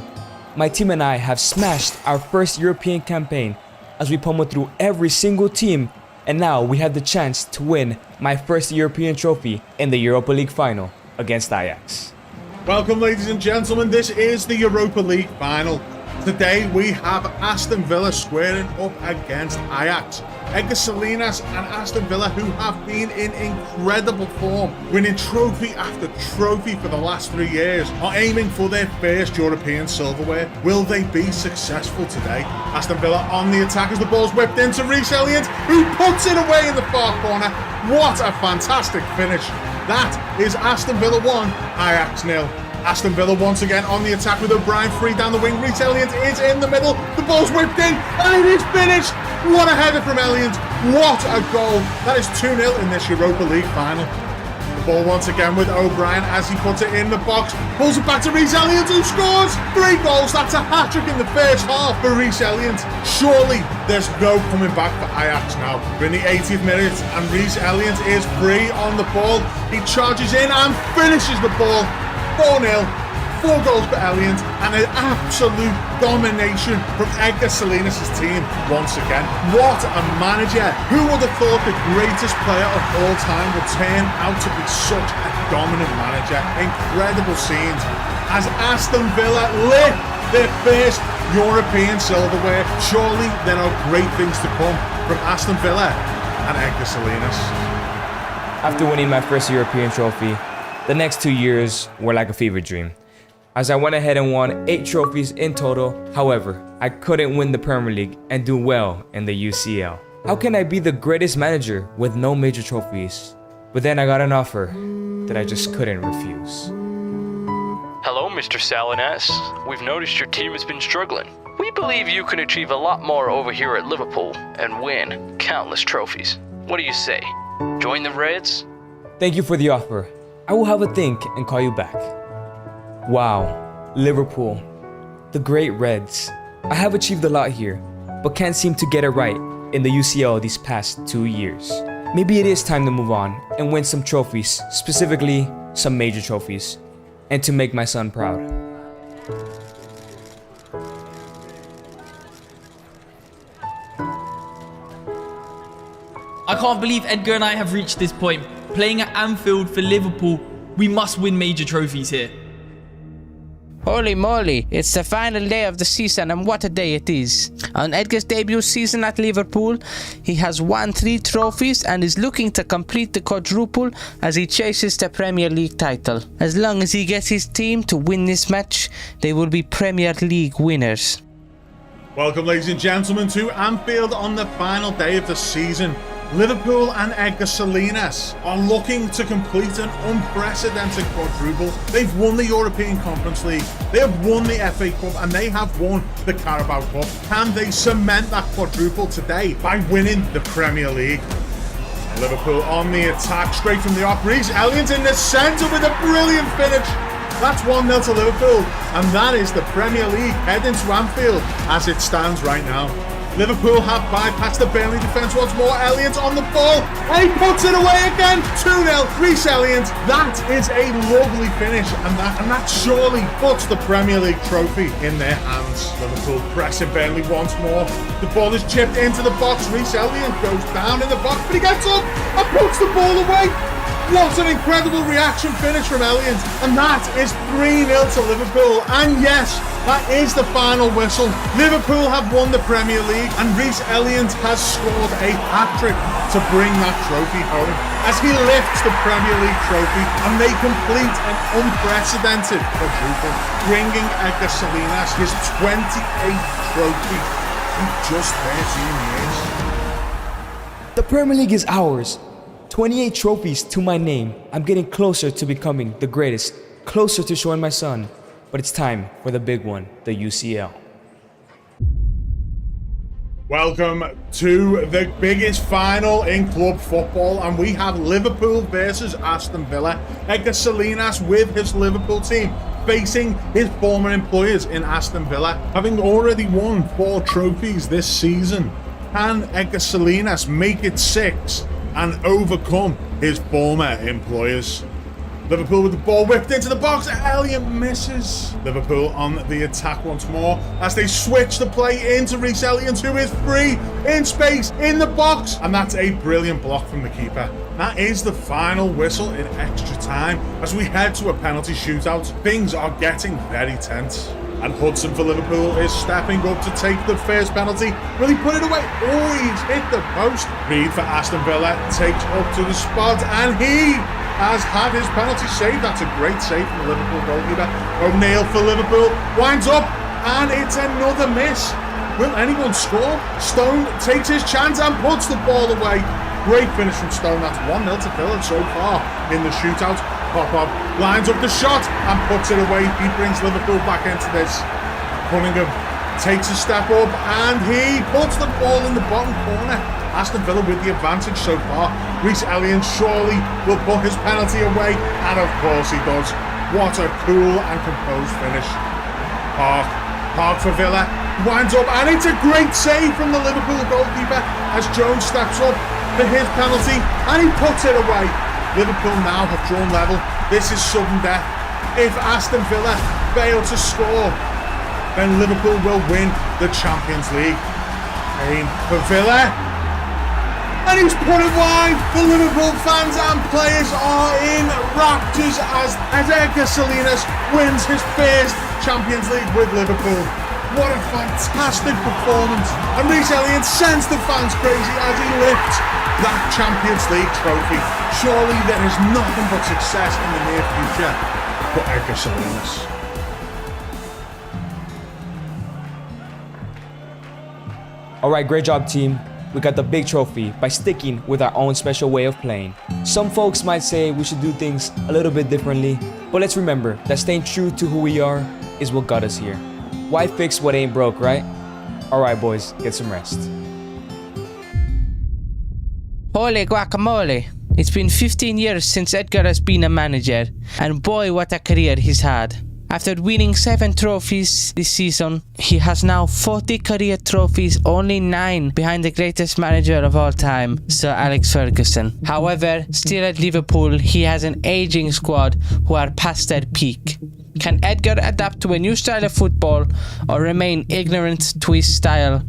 my team and I have smashed our first European campaign as we pummeled through every single team, and now we have the chance to win my first European trophy in the Europa League final against Ajax. Welcome, ladies and gentlemen. This is the Europa League final. Today we have Aston Villa squaring up against Ajax. Edgar Salinas and Aston Villa, who have been in incredible form, winning trophy after trophy for the last 3 years, are aiming for their first European silverware. Will they be successful today? Aston Villa on the attack as the ball's whipped into Reece Elliott, who puts it away in the far corner. What a fantastic finish. That is Aston Villa 1, Ajax 0. Aston Villa once again on the attack with O'Brien free down the wing. Reece Elliott is in the middle. The ball's whipped in and it is finished. What a header from Elliott. What a goal. That is 2-0 in this Europa League final. The ball once again with O'Brien as he puts it in the box. Pulls it back to Reece Elliott, who scores 3 goals. That's a hat-trick in the first half for Reece Elliott. Surely there's no coming back for Ajax now. We're in the 80th minute and Reece Elliott is free on the ball. He charges in and finishes the ball. 4-0, 4 goals for Elliott, and an absolute domination from Edgar Salinas' team once again. What a manager! Who would have thought the greatest player of all time would turn out to be such a dominant manager? Incredible scenes as Aston Villa lift their first European silverware. Surely there are great things to come from Aston Villa and Edgar Salinas. After winning my first European trophy, the next 2 years were like a fever dream, as I went ahead and won 8 trophies in total. However, I couldn't win the Premier League and do well in the UCL. How can I be the greatest manager with no major trophies? But then I got an offer that I just couldn't refuse. Hello, Mr. Salinas. We've noticed your team has been struggling. We believe you can achieve a lot more over here at Liverpool and win countless trophies. What do you say? Join the Reds? Thank you for the offer. I will have a think and call you back. Wow, Liverpool. The great Reds. I have achieved a lot here, but can't seem to get it right in the UCL these past 2 years. Maybe it is time to move on and win some trophies, specifically some major trophies, and to make my son proud. I can't believe Edgar and I have reached this point. Playing at Anfield for Liverpool, we must win major trophies here. Holy moly, it's the final day of the season, and what a day it is. On Edgar's debut season at Liverpool, he has won 3 trophies and is looking to complete the quadruple as he chases the Premier League title. As long as he gets his team to win this match, they will be Premier League winners. Welcome, ladies and gentlemen, to Anfield on the final day of the season. Liverpool and Edgar Salinas are looking to complete an unprecedented quadruple. They've won the European Conference League, they have won the FA Cup, and they have won the Carabao Cup. Can they cement that quadruple today by winning the Premier League? Liverpool on the attack, straight from the off. Reece Elliott in the centre with a brilliant finish. That's 1-0 to Liverpool, and that is the Premier League heading to Anfield as it stands right now. Liverpool have bypassed the Burnley defence once more. Elliott on the ball, and he puts it away again. 2-0, Reece Elliott. That is a lovely finish, and that surely puts the Premier League trophy in their hands. Liverpool pressing Burnley once more. The ball is chipped into the box. Reece Elliott goes down in the box, but he gets up and puts the ball away. What an incredible reaction finish from Elliott, and that is 3-0 to Liverpool. And yes, that is the final whistle. Liverpool have won the Premier League, and Reece Elliott has scored a hat-trick to bring that trophy home as he lifts the Premier League trophy and they complete an unprecedented quadruple, bringing Edgar Salinas his 28th trophy in just 13 years. The Premier League is ours. 28 trophies to my name. I'm getting closer to becoming the greatest, closer to showing my son. But it's time for the big one, the UCL. Welcome to the biggest final in club football, and we have Liverpool versus Aston Villa. Edgar Salinas with his Liverpool team facing his former employers in Aston Villa, having already won 4 trophies this season. Can Edgar Salinas make it 6 and overcome his former employers? Liverpool with the ball whipped into the box. Elliott misses. Liverpool on the attack once more as they switch the play into Reece Elliott, who is free in space in the box. And that's a brilliant block from the keeper. That is the final whistle in extra time as we head to a penalty shootout. Things are getting very tense. And Hudson for Liverpool is stepping up to take the first penalty. Will he put it away? Oh, he's hit the post. Reed for Aston Villa takes up to the spot, and he has had his penalty saved. That's a great save from the Liverpool goalkeeper. O'Neill for Liverpool winds up, and it's another miss. Will anyone score? Stone takes his chance and puts the ball away. Great finish from Stone. That's 1-0 to Villa so far in the shootout. Pop-up lines up the shot and puts it away. He brings Liverpool back into this. Cunningham takes a step up and he puts the ball in the bottom corner. Aston Villa with the advantage so far. Reece Elliott surely will put his penalty away, and of course he does. What a cool and composed finish. Park for Villa winds up, and it's a great save from the Liverpool goalkeeper as Jones steps up for his penalty and he puts it away. Liverpool now have drawn level. This is sudden death. If Aston Villa fail to score, then Liverpool will win the Champions League. Kane for Villa, and he's put it wide. The Liverpool fans and players are in raptures as Edgar Salinas wins his first Champions League with Liverpool. What a fantastic performance, and Reece Elliott sends the fans crazy as he lifts that Champions League trophy. Surely there is nothing but success in the near future for Edgar Salinas. Alright, great job team. We got the big trophy by sticking with our own special way of playing. Some folks might say we should do things a little bit differently, but let's remember that staying true to who we are is what got us here. Why fix what ain't broke, right? Alright boys, get some rest. Holy guacamole! It's been 15 years since Edgar has been a manager, and boy what a career he's had. After winning 7 trophies this season, he has now 40 career trophies, only 9 behind the greatest manager of all time, Sir Alex Ferguson. However, still at Liverpool, he has an aging squad who are past their peak. Can Edgar adapt to a new style of football or remain ignorant to his style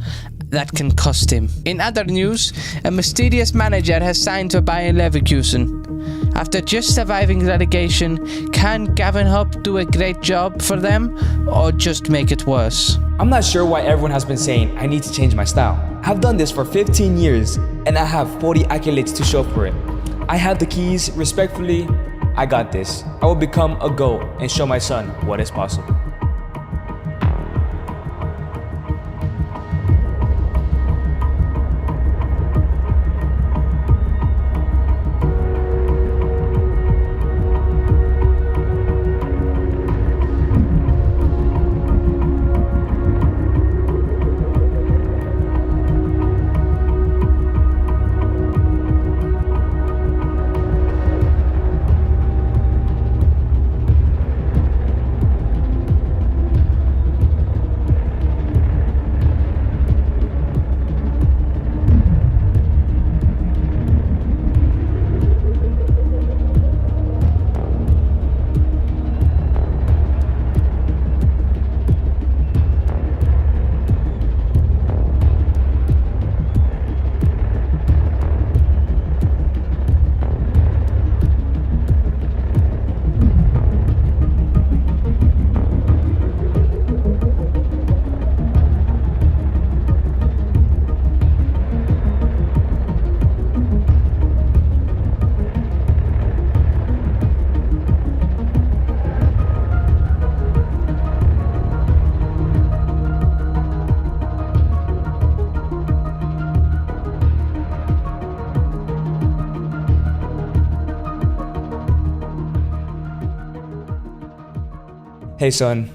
that can cost him? In other news, a mysterious manager has signed to Bayer Leverkusen. After just surviving relegation, can Gavin Hopp do a great job for them or just make it worse? I'm not sure why everyone has been saying I need to change my style. I've done this for 15 years and I have 40 accolades to show for it. I have the keys, respectfully, I got this. I will become a GOAT and show my son what is possible. Hey son,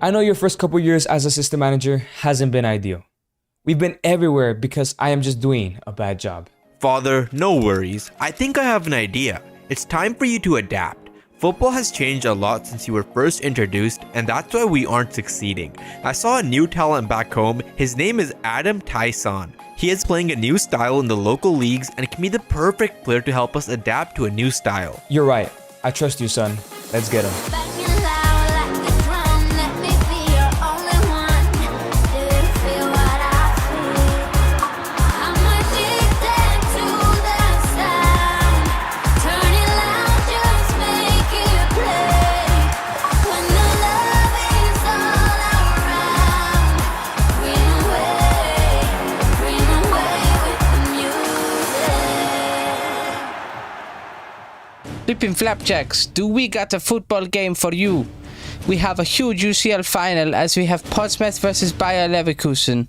I know your first couple years as assistant manager hasn't been ideal. We've been everywhere because I am just doing a bad job. Father, no worries. I think I have an idea. It's time for you to adapt. Football has changed a lot since you were first introduced, and that's why we aren't succeeding. I saw a new talent back home. His name is Adam Tyson. He is playing a new style in the local leagues and can be the perfect player to help us adapt to a new style. You're right. I trust you, son. Let's get him. Flipping flapjacks, do we got a football game for you? We have a huge UCL final as we have Portsmouth versus Bayer Leverkusen.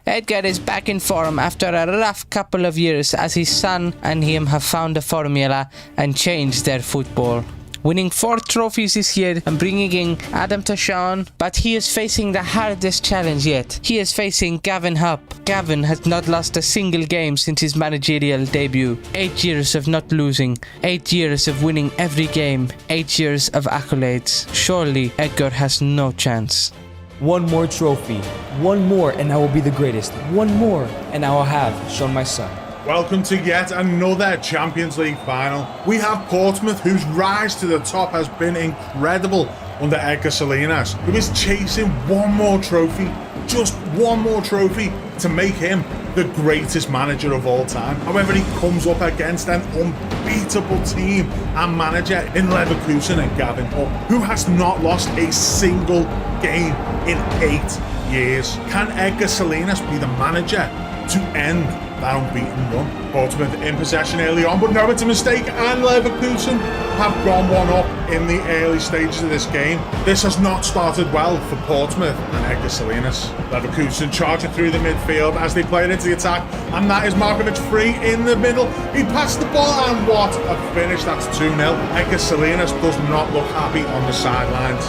Edgar is back in form after a rough couple of years as his son and him have found a formula and changed their football. Winning 4 trophies this year and bringing in Adam Tyson, but he is facing the hardest challenge yet. He is facing Gavin Hopp. Gavin has not lost a single game since his managerial debut. 8 years of not losing, 8 years of winning every game, 8 years of accolades. Surely Edgar has no chance. One more trophy, one more and I will be the greatest. One more and I will have shown my son. Welcome to yet another Champions League final. We have Portsmouth, whose rise to the top has been incredible under Edgar Salinas, who is chasing one more trophy, just one more trophy, to make him the greatest manager of all time. However, he comes up against an unbeatable team and manager in Leverkusen and Gavin Hopp, who has not lost a single game in 8 years. Can Edgar Salinas be the manager to end that unbeaten run? Portsmouth in possession early on, but no, it's a mistake, and Leverkusen have gone one up in the early stages of this game. This has not started well for Portsmouth and Edgar Salinas. Leverkusen charging through the midfield as they play it into the attack, and that is Markovic free in the middle. He passed the ball, and what a finish. That's 2-0. Edgar Salinas does not look happy on the sidelines.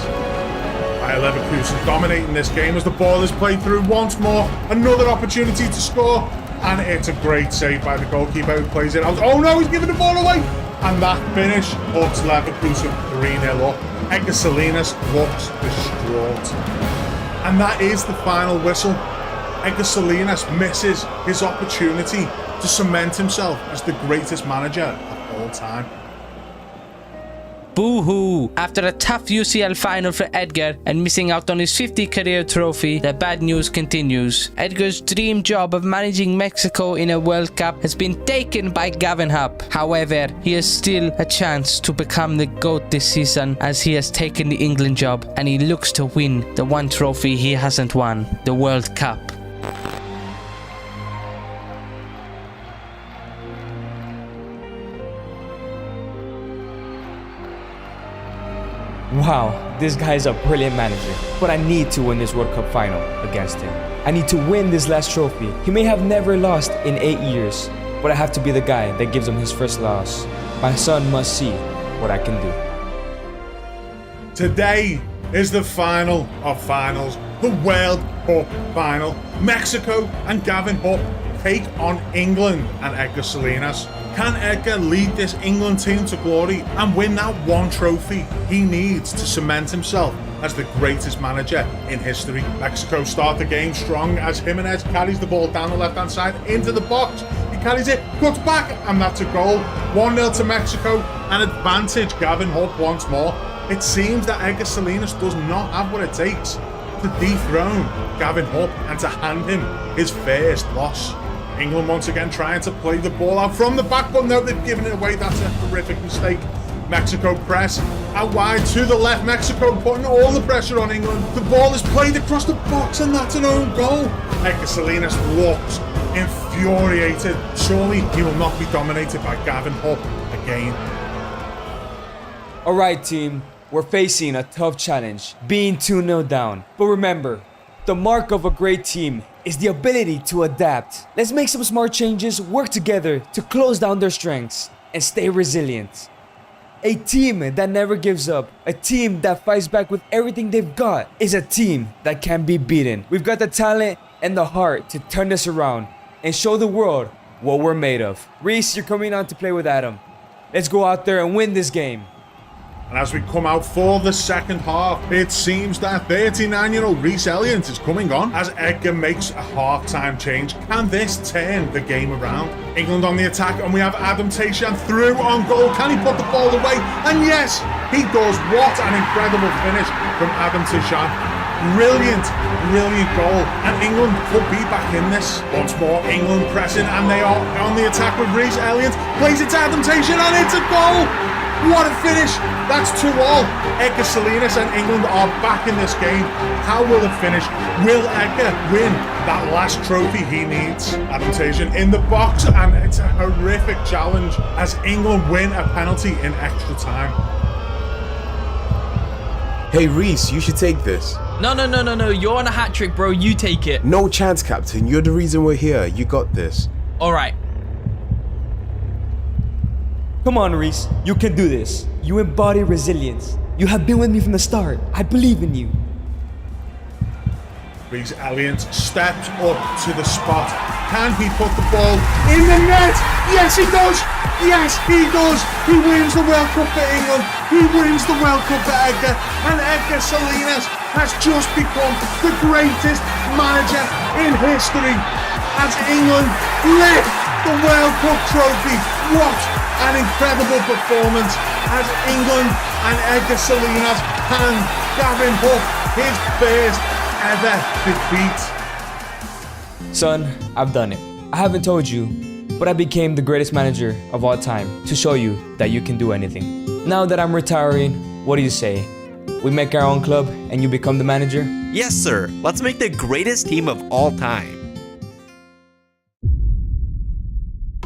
Bayer Leverkusen dominating this game as the ball is played through once more. Another opportunity to score, and it's a great save by the goalkeeper who plays it out. Oh no, he's giving the ball away! And that finish puts Leverkusen 3-0 up. Edgar Salinas looks distraught. And that is the final whistle. Edgar Salinas misses his opportunity to cement himself as the greatest manager of all time. Boo-hoo! After a tough UCL final for Edgar and missing out on his 50th career trophy, the bad news continues. Edgar's dream job of managing Mexico in a World Cup has been taken by Gavin Hopp. However, he has still a chance to become the GOAT this season, as he has taken the England job and he looks to win the one trophy he hasn't won, the World Cup. Wow, this guy is a brilliant manager, but I need to win this World Cup final against him. I need to win this last trophy. He may have never lost in 8 years, but I have to be the guy that gives him his first loss. My son must see what I can do. Today is the final of finals, the World Cup final. Mexico and Gavin Hopp take on England and Edgar Salinas. Can Edgar lead this England team to glory and win that one trophy he needs to cement himself as the greatest manager in history? Mexico start the game strong as Jimenez carries the ball down the left-hand side into the box. He carries it, cuts back, and that's a goal. 1-0 to Mexico, an advantage Gavin Hopp once more. It seems that Edgar Salinas does not have what it takes to dethrone Gavin Hopp and to hand him his first loss. England once again trying to play the ball out from the back, but no, they've given it away. That's a horrific mistake. Mexico press out wide to the left. Mexico putting all the pressure on England. The ball is played across the box and that's an own goal. Edgar Salinas looks infuriated. Surely he will not be dominated by Gavin Hopp again. Alright team, we're facing a tough challenge, being 2-0 down. But remember, the mark of a great team is the ability to adapt. Let's make some smart changes, work together to close down their strengths, and stay resilient. A team that never gives up, a team that fights back with everything they've got, is a team that can be beaten. We've got the talent and the heart to turn this around and show the world what we're made of. Reese, you're coming on to play with Adam. Let's go out there and win this game. And as we come out for the second half, it seems that 39-year-old Reece Elliott is coming on as Edgar makes a half-time change. Can this turn the game around? England on the attack, and we have Adam Tayshan through on goal. Can he put the ball away? And yes, he does. What an incredible finish from Adam Tayshan. Brilliant goal. And England could be back in this. Once more, England pressing, and they are on the attack with Reece Elliott. Plays it to Adam Tayshan, and it's a goal. What a finish! That's 2-2. Edgar Salinas and England are back in this game. How will it finish? Will Edgar win that last trophy he needs? Adam Tayshan in the box, and it's a horrific challenge as England win a penalty in extra time. Hey Reece, you should take this. No. You're on a hat trick, bro. You take it. No chance, Captain. You're the reason we're here. You got this. All right. Come on, Reese. You can do this. You embody resilience. You have been with me from the start. I believe in you. Reece Elliott steps up to the spot. Can he put the ball in the net? Yes, he does. Yes, he does. He wins the World Cup for England. He wins the World Cup for Edgar. And Edgar Salinas has just become the greatest manager in history as England lift the World Cup trophy. What an incredible performance as England and Edgar Salinas hand Gavin Hopp his first ever defeat. Son, I've done it. I haven't told you, but I became the greatest manager of all time to show you that you can do anything. Now that I'm retiring, what do you say? We make our own club and you become the manager? Yes, sir. Let's make the greatest team of all time.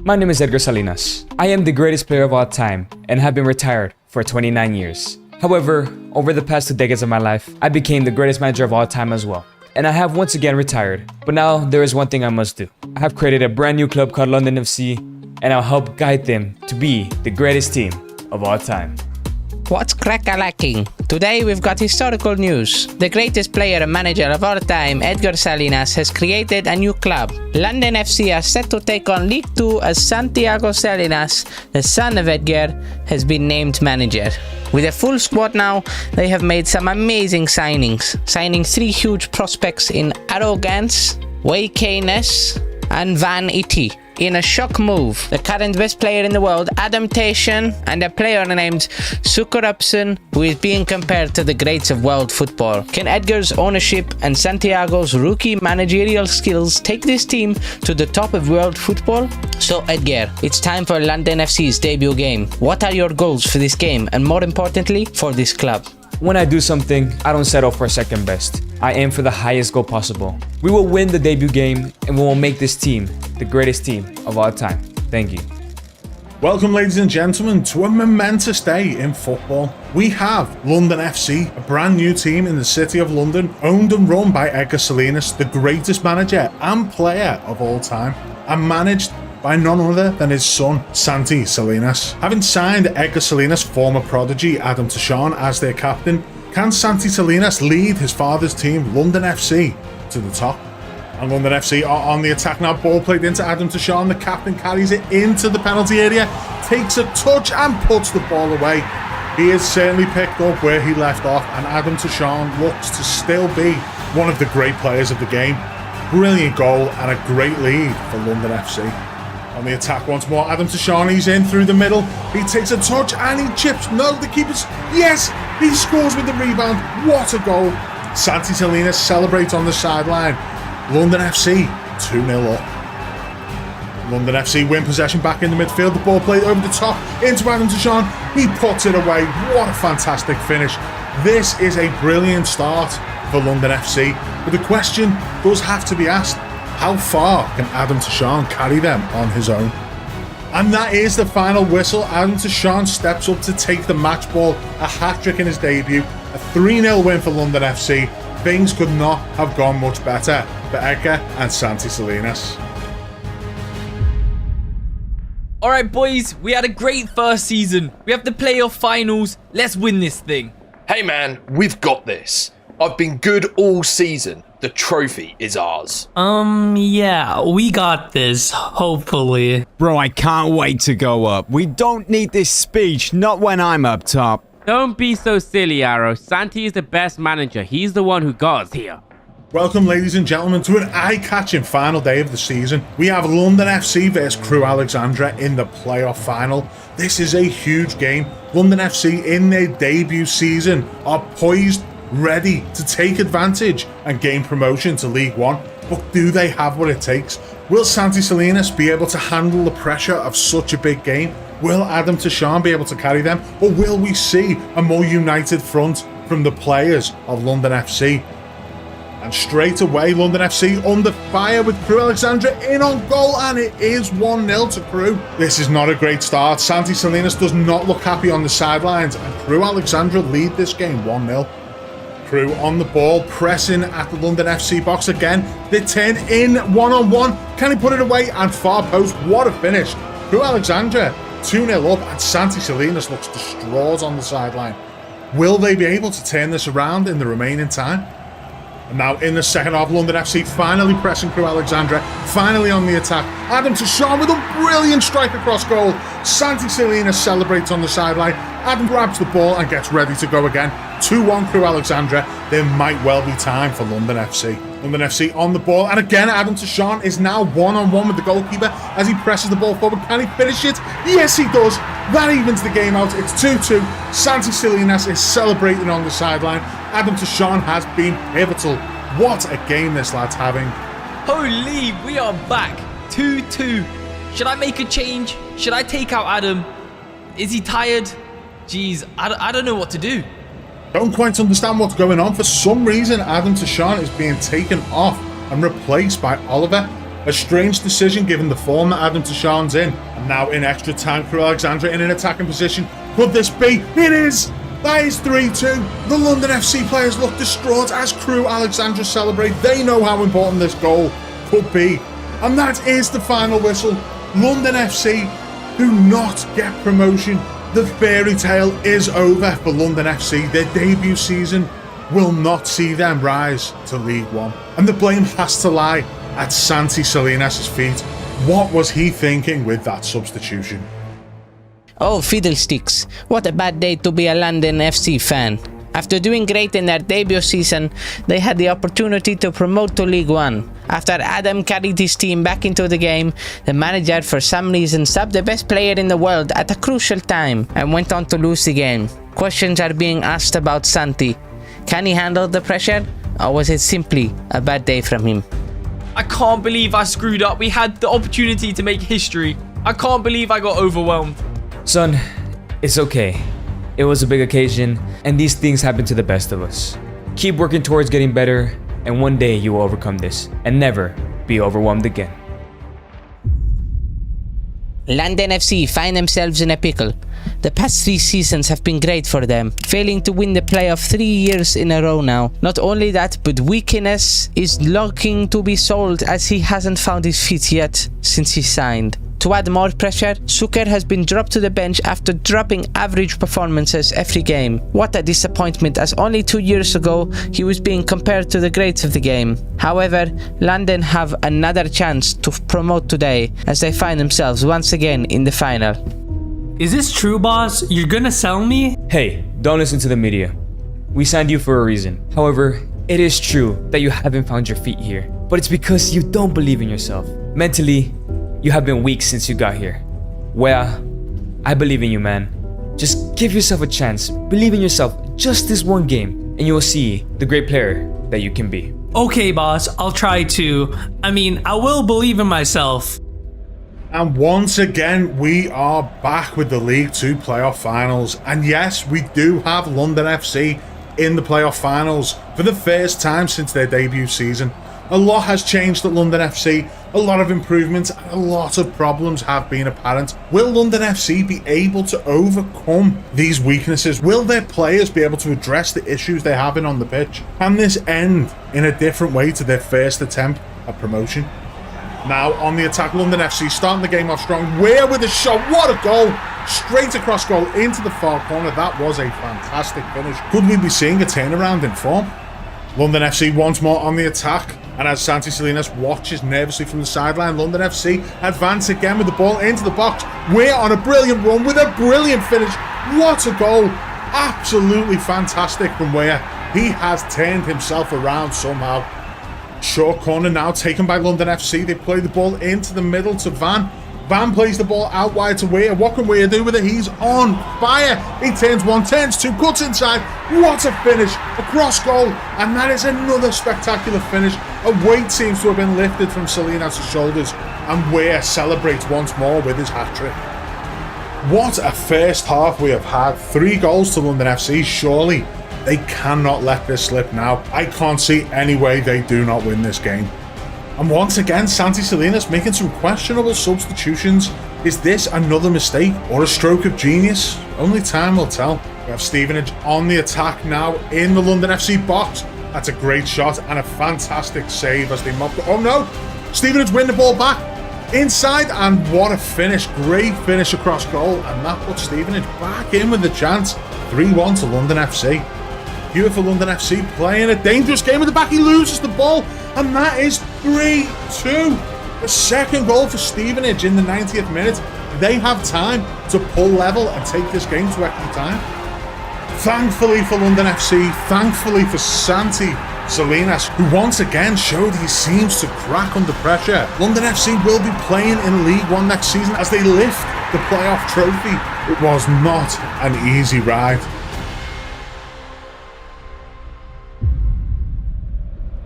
My name is Edgar Salinas. I am the greatest player of all time and have been retired for 29 years. However, over the past 2 decades of my life, I became the greatest manager of all time as well. And I have once again retired. But now there is one thing I must do. I have created a brand new club called London FC, and I'll help guide them to be the greatest team of all time. What's crack-a-lacking? Today we've got historical news. The greatest player and manager of all time, Edgar Salinas, has created a new club. London FC are set to take on League 2 as Santiago Salinas, the son of Edgar, has been named manager. With a full squad now, they have made some amazing signings, signing 3 huge prospects in Arrogance, Wakeyness and Van Iti. In a shock move, the current best player in the world, Adaptation, and a player named Sukorupson, who is being compared to the greats of world football. Can Edgar's ownership and Santiago's rookie managerial skills take this team to the top of world football? So Edgar, it's time for London FC's debut game. What are your goals for this game, and more importantly, for this club? When I do something, I don't settle for second best. I aim for the highest goal possible. We will win the debut game and we will make this team the greatest team of all time. Thank you. Welcome, ladies and gentlemen, to a momentous day in football. We have London FC, a brand new team in the city of London, owned and run by Edgar Salinas, the greatest manager and player of all time, and managed by none other than his son, Santi Salinas. Having signed Edgar Salinas' former prodigy, Adam Tashan, as their captain, can Santi Salinas lead his father's team, London FC, to the top? And London FC are on the attack now. Ball played into Adam Tashan. The captain carries it into the penalty area, takes a touch and puts the ball away. He has certainly picked up where he left off, and Adam Tashan looks to still be one of the great players of the game. Brilliant goal and a great lead for London FC. On the attack once more, Adam Tashan, he's in through the middle. He takes a touch and he chips. No, the keeper's... Yes! He scores with the rebound. What a goal. Santi Salinas celebrates on the sideline. London FC 2-0 up. London FC win possession back in the midfield. The ball played over the top into Adam Tashan. He puts it away. What a fantastic finish. This is a brilliant start for London FC. But the question does have to be asked. How far can Adam Tashan carry them on his own? And that is the final whistle. Adam Tashan steps up to take the match ball, a hat-trick in his debut, a 3-0 win for London FC. Things could not have gone much better for Edgar and Santi Salinas. Alright boys, we had a great first season. We have the playoff finals. Let's win this thing. Hey man, we've got this. I've been good all season. The trophy is ours. Yeah, we got this, hopefully. Bro, I can't wait to go up. We don't need this speech, not when I'm up top. Don't be so silly, Arrow. Santi is the best manager. He's the one who got us here. Welcome, ladies and gentlemen, to an eye-catching final day of the season. We have London FC versus Crew Alexandra in the playoff final. This is a huge game. London FC in their debut season are poised, ready to take advantage and gain promotion to League One. But do they have what it takes? Will Santi Salinas be able to handle the pressure of such a big game? Will Adam Tashan be able to carry them? Or will we see a more united front from the players of London FC? And straight away, London FC under fire with Crew Alexandra in on goal, and it is 1-0 to Crew. This is not a great start. Santi Salinas does not look happy on the sidelines, and Crew Alexandra lead this game 1-0. Crew on the ball, pressing at the London FC box again. They turn in one-on-one. Can he put it away? And far post. What a finish. Crew Alexandra 2-0 up, and Santi Salinas looks distraught on the sideline. Will they be able to turn this around in the remaining time? And now in the second half, London FC finally pressing Crew Alexandra, finally on the attack. Adam Tashan with a brilliant strike across goal. Santi Salinas celebrates on the sideline. Adam grabs the ball and gets ready to go again. 2-1 Crew Alexandra. There might well be time for London FC. London FC on the ball, and again Adam Tashan is now one-on-one with the goalkeeper as he presses the ball forward. Can he finish it? Yes, he does. That evens the game out. It's 2-2. Santi Salinas is celebrating on the sideline. Adam Tashan has been pivotal. What a game this lad's having. Holy, we are back. 2-2. Should I make a change? Should I take out Adam? Is he tired? Jeez, I don't know what to do. Don't quite understand what's going on. For some reason, Adam Tashan is being taken off and replaced by Oliver. A strange decision given the form that Adam Tashan's in. And now in extra time, Crew Alexandra in an attacking position. Could this be? It is! That is 3-2. The London FC players look distraught as Crew Alexandra celebrate. They know how important this goal could be. And that is the final whistle. London FC do not get promotion The fairy tale is over for London FC. Their debut season will not see them rise to League One. And the blame has to lie at Santi Salinas' feet. What was he thinking with that substitution? Oh, fiddlesticks. What a bad day to be a London FC fan. After doing great in their debut season, they had the opportunity to promote to League One. After Adam carried his team back into the game, the manager for some reason subbed the best player in the world at a crucial time and went on to lose the game. Questions are being asked about Santi. Can he handle the pressure, or was it simply a bad day from him? I can't believe I screwed up. We had the opportunity to make history. I can't believe I got overwhelmed. Son, it's okay. It was a big occasion, and these things happen to the best of us. Keep working towards getting better, and one day you will overcome this and never be overwhelmed again. London FC find themselves in a pickle. The past 3 seasons have been great for them, failing to win the playoff 3 years in a row now. Not only that, but EdgarAS is looking to be sold as he hasn't found his feet yet since he signed. To add more pressure, Suker has been dropped to the bench after dropping average performances every game. What a disappointment, as only 2 years ago he was being compared to the greats of the game. However, London have another chance to promote today as they find themselves once again in the final. Is this true, boss? You're gonna sell me? Hey, don't listen to the media. We signed you for a reason. However, it is true that you haven't found your feet here, but it's because you don't believe in yourself. Mentally, you have been weak since you got here. Well, I believe in you, man. Just give yourself a chance. Believe in yourself just this one game, and you will see the great player that you can be. Okay, boss, I'll try to. I will believe in myself. And once again, we are back with the League 2 playoff finals. And yes, we do have London FC in the playoff finals for the first time since their debut season. A lot has changed at London FC, a lot of improvements, and a lot of problems have been apparent. Will London FC be able to overcome these weaknesses? Will their players be able to address the issues they're having on the pitch? Can this end in a different way to their first attempt at promotion? Now on the attack, London FC starting the game off strong. Weir with a shot, what a goal! Straight across goal into the far corner. That was a fantastic finish. Could we be seeing a turnaround in form? London FC once more on the attack, and as Santi Salinas watches nervously from the sideline, London FC advance again with the ball into the box. We're on a brilliant run with a brilliant finish. What a goal! Absolutely fantastic from Weir. He has turned himself around somehow. Short corner now taken by London FC. They play the ball into the middle to Van. Van plays the ball out wide to Weir. What can Weir do with it? He's on fire. He turns one, turns two, cuts inside. What a finish. A cross goal. And that is another spectacular finish. A weight seems to have been lifted from Salinas' shoulders. And Weir celebrates once more with his hat-trick. What a first half we have had. 3 goals to London FC. Surely they cannot let this slip now. I can't see any way they do not win this game. And once again, Santi Salinas making some questionable substitutions. Is this another mistake or a stroke of genius? Only time will tell. We have Stevenage on the attack now in the London FC box. That's a great shot and a fantastic save as they mop the... Oh no! Stevenage win the ball back inside, and what a finish. Great finish across goal, and that puts Stevenage back in with the chance. 3-1 to London FC. Beautiful London FC playing a dangerous game at the back. He loses the ball, and that is 3-2. The second goal for Stevenage in the 90th minute. They have time to pull level and take this game to extra time. Thankfully for London FC, thankfully for Santi Salinas, who once again showed he seems to crack under pressure. London FC will be playing in League One next season as they lift the playoff trophy. It was not an easy ride.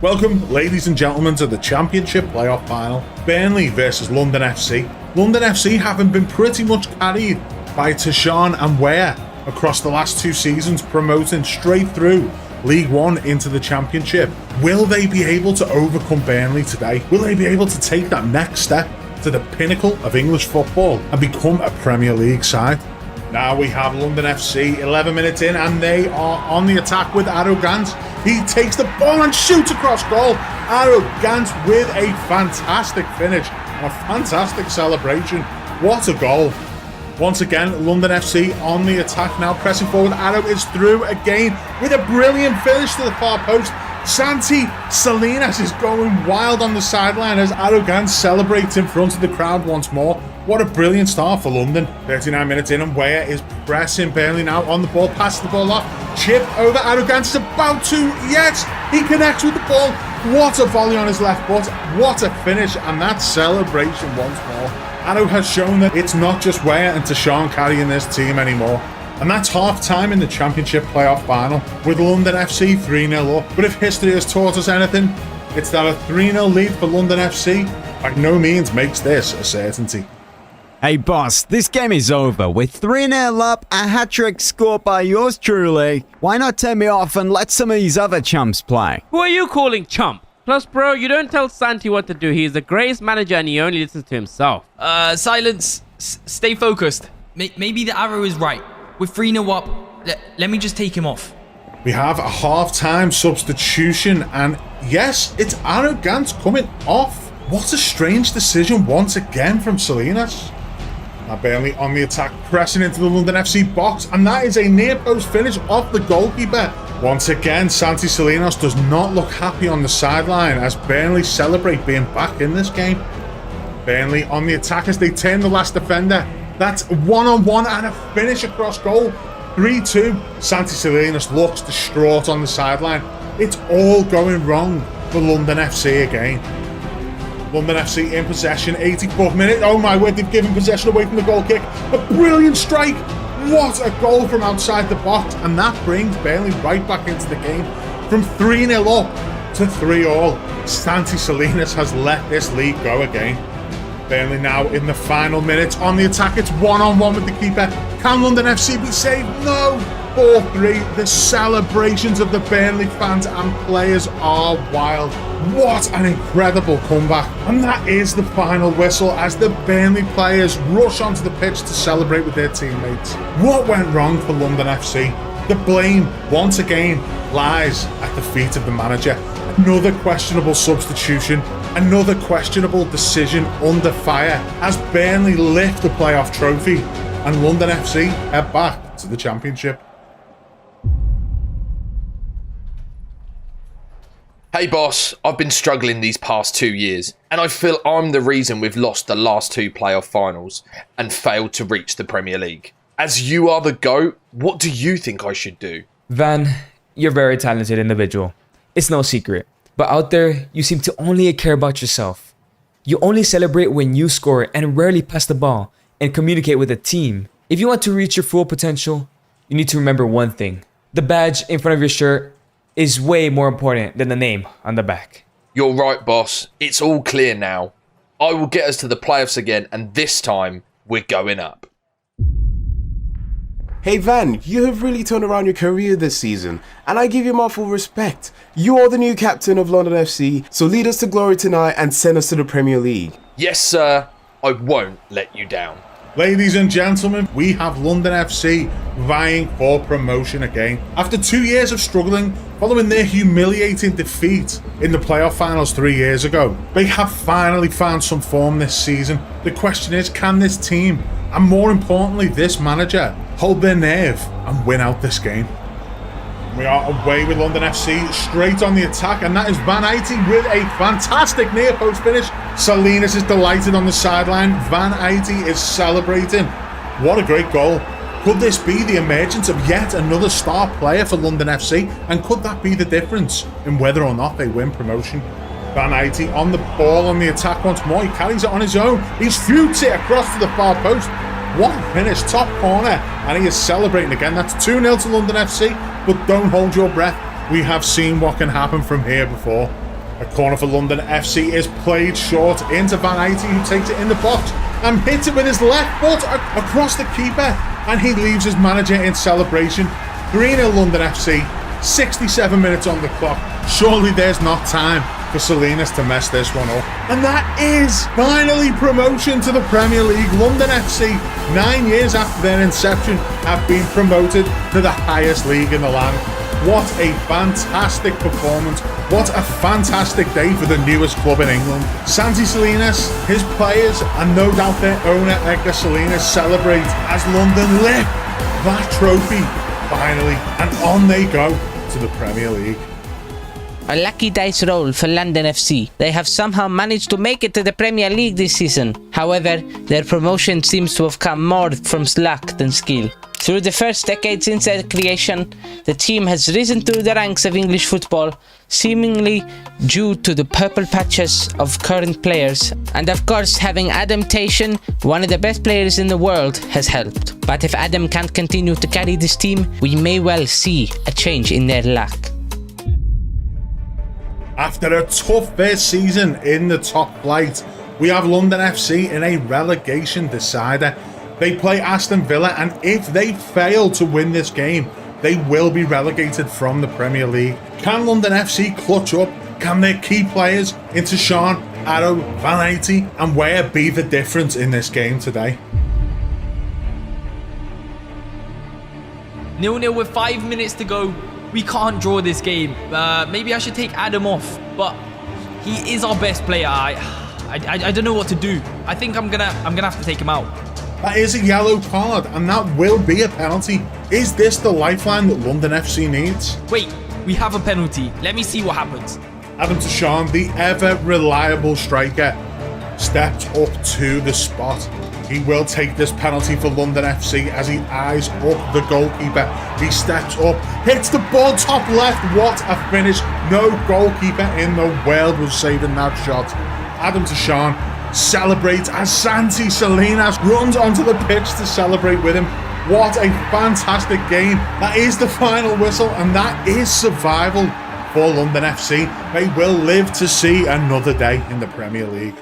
Welcome, ladies and gentlemen, to the Championship playoff final. Burnley versus London FC. London FC having been pretty much carried by Tashan and Weir across the last 2 seasons, promoting straight through League One into the Championship. Will they be able to overcome Burnley today? Will they be able to take that next step to the pinnacle of English football and become a Premier League side? Now we have London FC 11 minutes in, and they are on the attack with EdgarAS. He takes the ball and shoots across goal. EdgarAS with a fantastic finish and a fantastic celebration. What a goal. Once again, London FC on the attack now, pressing forward. Arrow is through again with a brilliant finish to the far post. Santi Salinas is going wild on the sideline as Arrogant celebrates in front of the crowd once more. What a brilliant start for London. 39 minutes in and Weah is pressing Burnley now on the ball, passes the ball off. Chip over Arrogant is about to, yes, he connects with the ball. What a volley on his left foot. What a finish, and that celebration once more. Arrow has shown that it's not just Weah and Tashawn carrying this team anymore. And that's half-time in the Championship playoff final, with London FC 3-0 up. But if history has taught us anything, it's that a 3-0 lead for London FC by no means makes this a certainty. Hey boss, this game is over. We're 3-0 up, a hat-trick scored by yours truly. Why not turn me off and let some of these other chumps play? Who are you calling chump? Plus, bro, you don't tell Santi what to do. He is the greatest manager and he only listens to himself. Silence. Stay focused. Maybe the arrow is right. We're 3-0 up. Let me just take him off. We have a half-time substitution, and yes, it's Arrogant coming off. What a strange decision once again from Salinas. Now Burnley on the attack, pressing into the London FC box, and that is a near-post finish off the goalkeeper. Once again, Santi Salinas does not look happy on the sideline as Burnley celebrate being back in this game. Burnley on the attack as they turn the last defender. That's one-on-one and a finish across goal. 3-2. Santi Salinas looks distraught on the sideline. It's all going wrong for London FC again. London FC in possession, 84th minute. Oh my word, they've given possession away from the goal kick. A brilliant strike. What a goal from outside the box. And that brings Burnley right back into the game. From 3-0 up to 3-3. Santi Salinas has let this league go again. Burnley now in the final minutes on the attack. It's one-on-one with the keeper. Can London FC be saved? No. 4-3. The celebrations of the Burnley fans and players are wild. What an incredible comeback. And that is the final whistle as the Burnley players rush onto the pitch to celebrate with their teammates. What went wrong for London FC? The blame, once again, lies at the feet of the manager. Another questionable substitution, another questionable decision under fire as Burnley lift the playoff trophy and London FC head back to the Championship. Hey boss, I've been struggling these past 2 years, and I feel I'm the reason we've lost the last 2 playoff finals and failed to reach the Premier League. As you are the GOAT, what do you think I should do? Van, you're a very talented individual. It's no secret. But out there, you seem to only care about yourself. You only celebrate when you score and rarely pass the ball and communicate with the team. If you want to reach your full potential, you need to remember one thing. The badge in front of your shirt is way more important than the name on the back. You're right, boss. It's all clear now. I will get us to the playoffs again, and this time, we're going up. Hey Van, you have really turned around your career this season, and I give you my full respect. You are the new captain of London FC, so lead us to glory tonight and send us to the Premier League. Yes, sir. I won't let you down. Ladies and gentlemen, we have London FC vying for promotion again. After 2 years of struggling, following their humiliating defeat in the playoff finals 3 years ago, they have finally found some form this season. The question is, can this team, and more importantly, this manager, hold their nerve and win out this game? We are away with London FC, straight on the attack, and that is Van Eyte with a fantastic near-post finish. Salinas is delighted on the sideline. Van Eyte is celebrating. What a great goal. Could this be the emergence of yet another star player for London FC? And could that be the difference in whether or not they win promotion? Van Eyte on the ball on the attack once more. He carries it on his own. He shoots it across to the far post. What a finish, top corner, and he is celebrating again. That's 2-0 to London FC, but don't hold your breath. We have seen what can happen from here before. A corner for London FC is played short into Van Eyte, who takes it in the box and hits it with his left foot across the keeper, and he leaves his manager in celebration. 3-0 London FC, 67 minutes on the clock. Surely there's not time for Salinas to mess this one up. And that is finally promotion to the Premier League. London FC, 9 years after their inception, have been promoted to the highest league in the land. What a fantastic performance. What a fantastic day for the newest club in England. Santi Salinas, his players, and no doubt their owner Edgar Salinas celebrate as London lift that trophy finally, and on they go to the Premier League. A lucky dice roll for London FC. They have somehow managed to make it to the Premier League this season. However, their promotion seems to have come more from luck than skill. Through the first decade since their creation, the team has risen through the ranks of English football, seemingly due to the purple patches of current players, and of course having Adam Tation, one of the best players in the world, has helped. But if Adam can't continue to carry this team, we may well see a change in their luck. After a tough first season in the top flight, we have London FC in a relegation decider. They play Aston Villa, and if they fail to win this game, they will be relegated from the Premier League. Can London FC clutch up? Can their key players into Sean, Arrow, Van and Ware be the difference in this game today? 0-0 with 5 minutes to go. We can't draw this game. Maybe I should take Adam off, but he is our best player. I don't know what to do. I think I'm gonna have to take him out. That is a yellow card, and that will be a penalty. Is this the lifeline that London FC needs? Wait, we have a penalty. Let me see what happens. Adam Tashan, the ever-reliable striker, steps up to the spot. He will take this penalty for London FC as he eyes up the goalkeeper. He steps up, hits the ball top left. What a finish. No goalkeeper in the world was saving that shot. Adam Tashan celebrates as Santi Salinas runs onto the pitch to celebrate with him. What a fantastic game. That is the final whistle, and that is survival for London FC. They will live to see another day in the Premier League.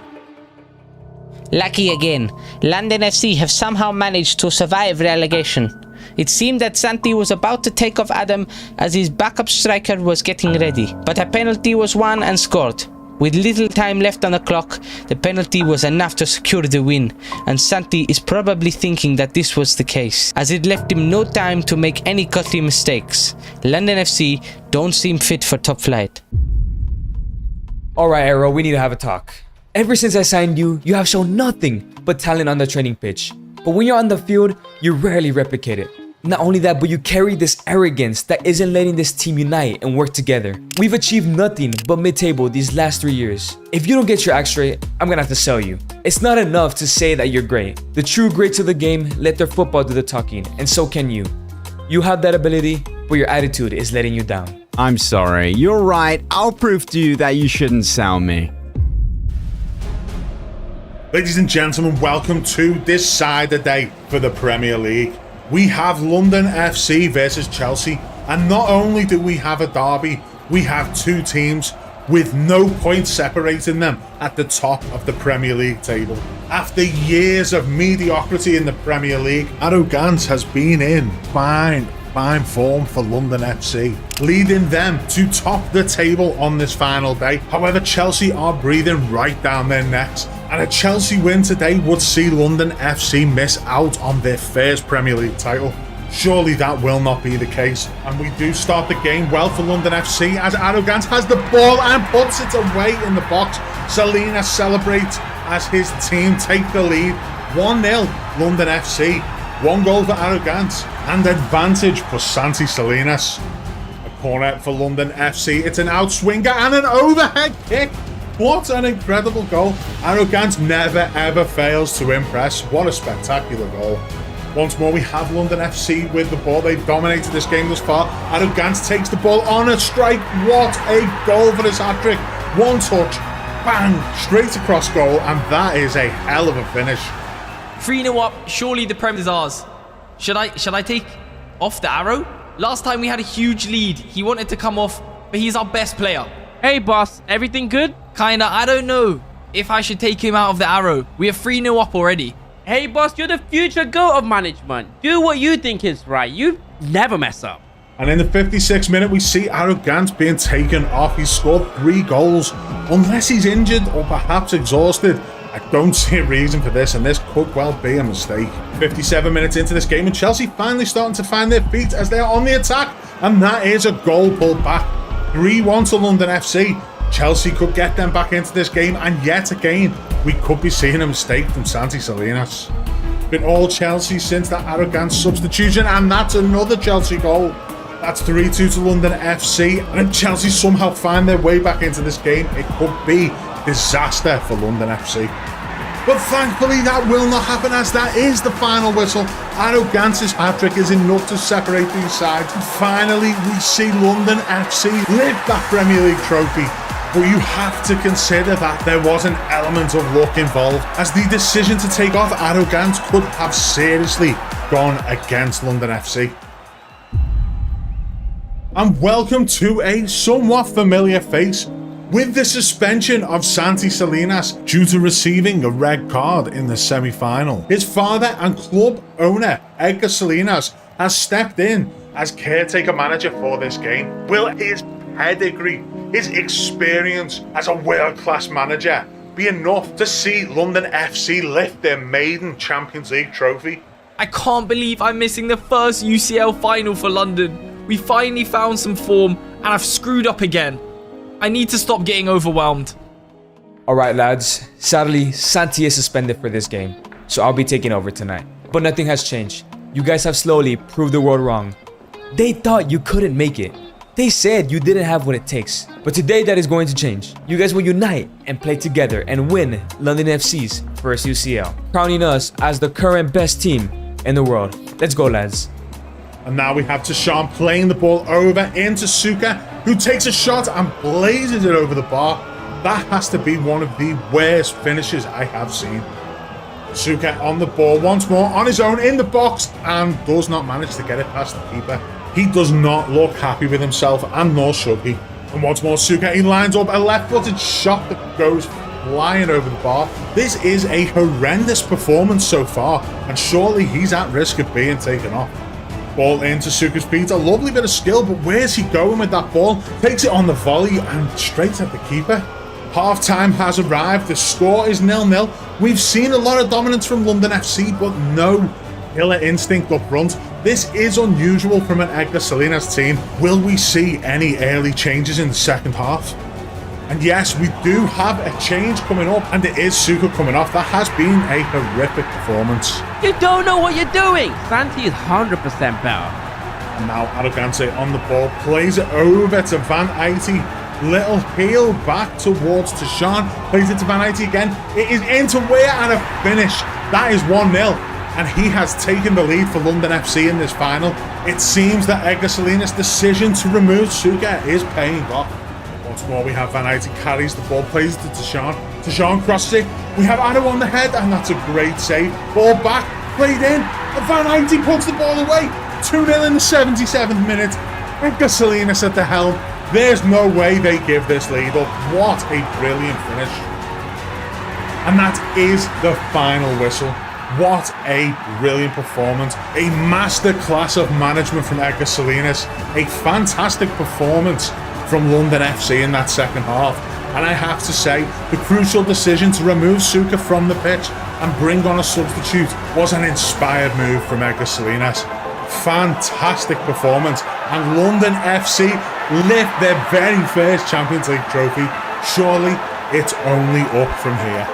Lucky again, London FC have somehow managed to survive relegation. It seemed that Santi was about to take off Adam as his backup striker was getting ready, but a penalty was won and scored. With little time left on the clock, the penalty was enough to secure the win, and Santi is probably thinking that this was the case, as it left him no time to make any costly mistakes. London FC don't seem fit for top flight. Alright, Arrow, we need to have a talk. Ever since I signed you, you have shown nothing but talent on the training pitch. But when you're on the field, you rarely replicate it. Not only that, but you carry this arrogance that isn't letting this team unite and work together. We've achieved nothing but mid-table these last 3 years. If you don't get your act straight, I'm gonna have to sell you. It's not enough to say that you're great. The true greats of the game let their football do the talking, and so can you. You have that ability, but your attitude is letting you down. I'm sorry, you're right. I'll prove to you that you shouldn't sell me. Ladies and gentlemen, welcome to this side of the day for the Premier League. We have London FC versus Chelsea, and not only do we have a derby, we have two teams with no points separating them at the top of the Premier League table. After years of mediocrity in the Premier League, arrogance has been in fine form for London FC, leading them to top the table on this final day. However, Chelsea are breathing right down their necks, and a Chelsea win today would see London FC miss out on their first Premier League title. Surely that will not be the case, and we do start the game well for London FC as Arrogance has the ball and puts it away in the box. Salinas celebrates as his team take the lead. 1-0 London FC. 1 goal for Arrogance and advantage for Santi Salinas. A corner for London FC. It's an outswinger and an overhead kick. What an incredible goal. Arrogance never ever fails to impress. What a spectacular goal. Once more we have London FC with the ball. They've dominated this game thus far. Arrogance takes the ball on a strike. What a goal for his hat-trick. One touch, bang, straight across goal, and that is a hell of a finish. 3-0 up, surely the Prem is ours. Should I take off the Arrow? Last time we had a huge lead. He wanted to come off, but he's our best player. Hey boss, everything good? Kinda, I don't know if I should take him out of the Arrow. We are 3-0 up already. Hey boss, you're the future GOAT of management. Do what you think is right. You never mess up. And in the 56th minute, we see Arrogance being taken off. He's scored 3 goals. Unless he's injured or perhaps exhausted, I don't see a reason for this, and this could well be a mistake. 57 minutes into this game, and Chelsea finally starting to find their feet as they are on the attack, and that is a goal pulled back. 3-1 to London FC. Chelsea could get them back into this game, and yet again, we could be seeing a mistake from Santi Salinas. Been all Chelsea since that arrogant substitution, and that's another Chelsea goal. That's 3-2 to London FC, and if Chelsea somehow find their way back into this game, it could be disaster for London FC. But thankfully that will not happen, as that is the final whistle. Arrogance's hat-trick is enough to separate these sides. And finally, we see London FC lift that Premier League trophy. But you have to consider that there was an element of luck involved, as the decision to take off Arrogance could have seriously gone against London FC. And welcome to a somewhat familiar face, with the suspension of Santi Salinas due to receiving a red card in the semi-final. His father and club owner, Edgar Salinas, has stepped in as caretaker manager for this game. Will his pedigree, his experience as a world-class manager be enough to see London FC lift their maiden Champions League trophy? I can't believe I'm missing the first UCL final for London. We finally found some form, and I've screwed up again. I need to stop getting overwhelmed. Alright lads, sadly Santi is suspended for this game, so I'll be taking over tonight. But nothing has changed. You guys have slowly proved the world wrong. They thought you couldn't make it. They said you didn't have what it takes. But today that is going to change. You guys will unite and play together and win London FC's first UCL, crowning us as the current best team in the world. Let's go lads. And now we have Tashan playing the ball over into Suka, who takes a shot and blazes it over the bar. That has to be one of the worst finishes I have seen. Suka on the ball once more on his own in the box and does not manage to get it past the keeper. He does not look happy with himself, and nor should he. And once more Suka, he lines up a left-footed shot that goes flying over the bar. This is a horrendous performance so far, and surely he's at risk of being taken off. Ball into Suka's feet, a lovely bit of skill, but where's he going with that ball? Takes it on the volley and straight at the keeper. Half-time has arrived, the score is 0-0. We've seen a lot of dominance from London FC, but no killer instinct up front. This is unusual from an Edgar Salinas team. Will we see any early changes in the second half? And yes, we do have a change coming up, and it is Suka coming off. That has been a horrific performance. You don't know what you're doing. Santi is 100% better. And now Arrogance on the ball, plays it over to Van Ayti. Little heel back towards Tashan, plays it to Van Ayti again. It is into Weir and a finish. That is 1-0, and he has taken the lead for London FC in this final. It seems that Edgar Salinas' decision to remove Suka is paying off. Once more, we have Van Ayti carries the ball, plays it to Tashan. Tashan crosses it. We have Anna on the head, and that's a great save. Ball back, played in, and Van Ayti puts the ball away. 2-0 in the 77th minute. Edgar Salinas at the helm. There's no way they give this lead up. What a brilliant finish. And that is the final whistle. What a brilliant performance. A masterclass of management from Edgar Salinas. A fantastic performance from London FC in that second half. And I have to say, the crucial decision to remove Suka from the pitch and bring on a substitute was an inspired move from Edgar Salinas. Fantastic performance, and London FC lift their very first Champions League trophy. Surely it's only up from here.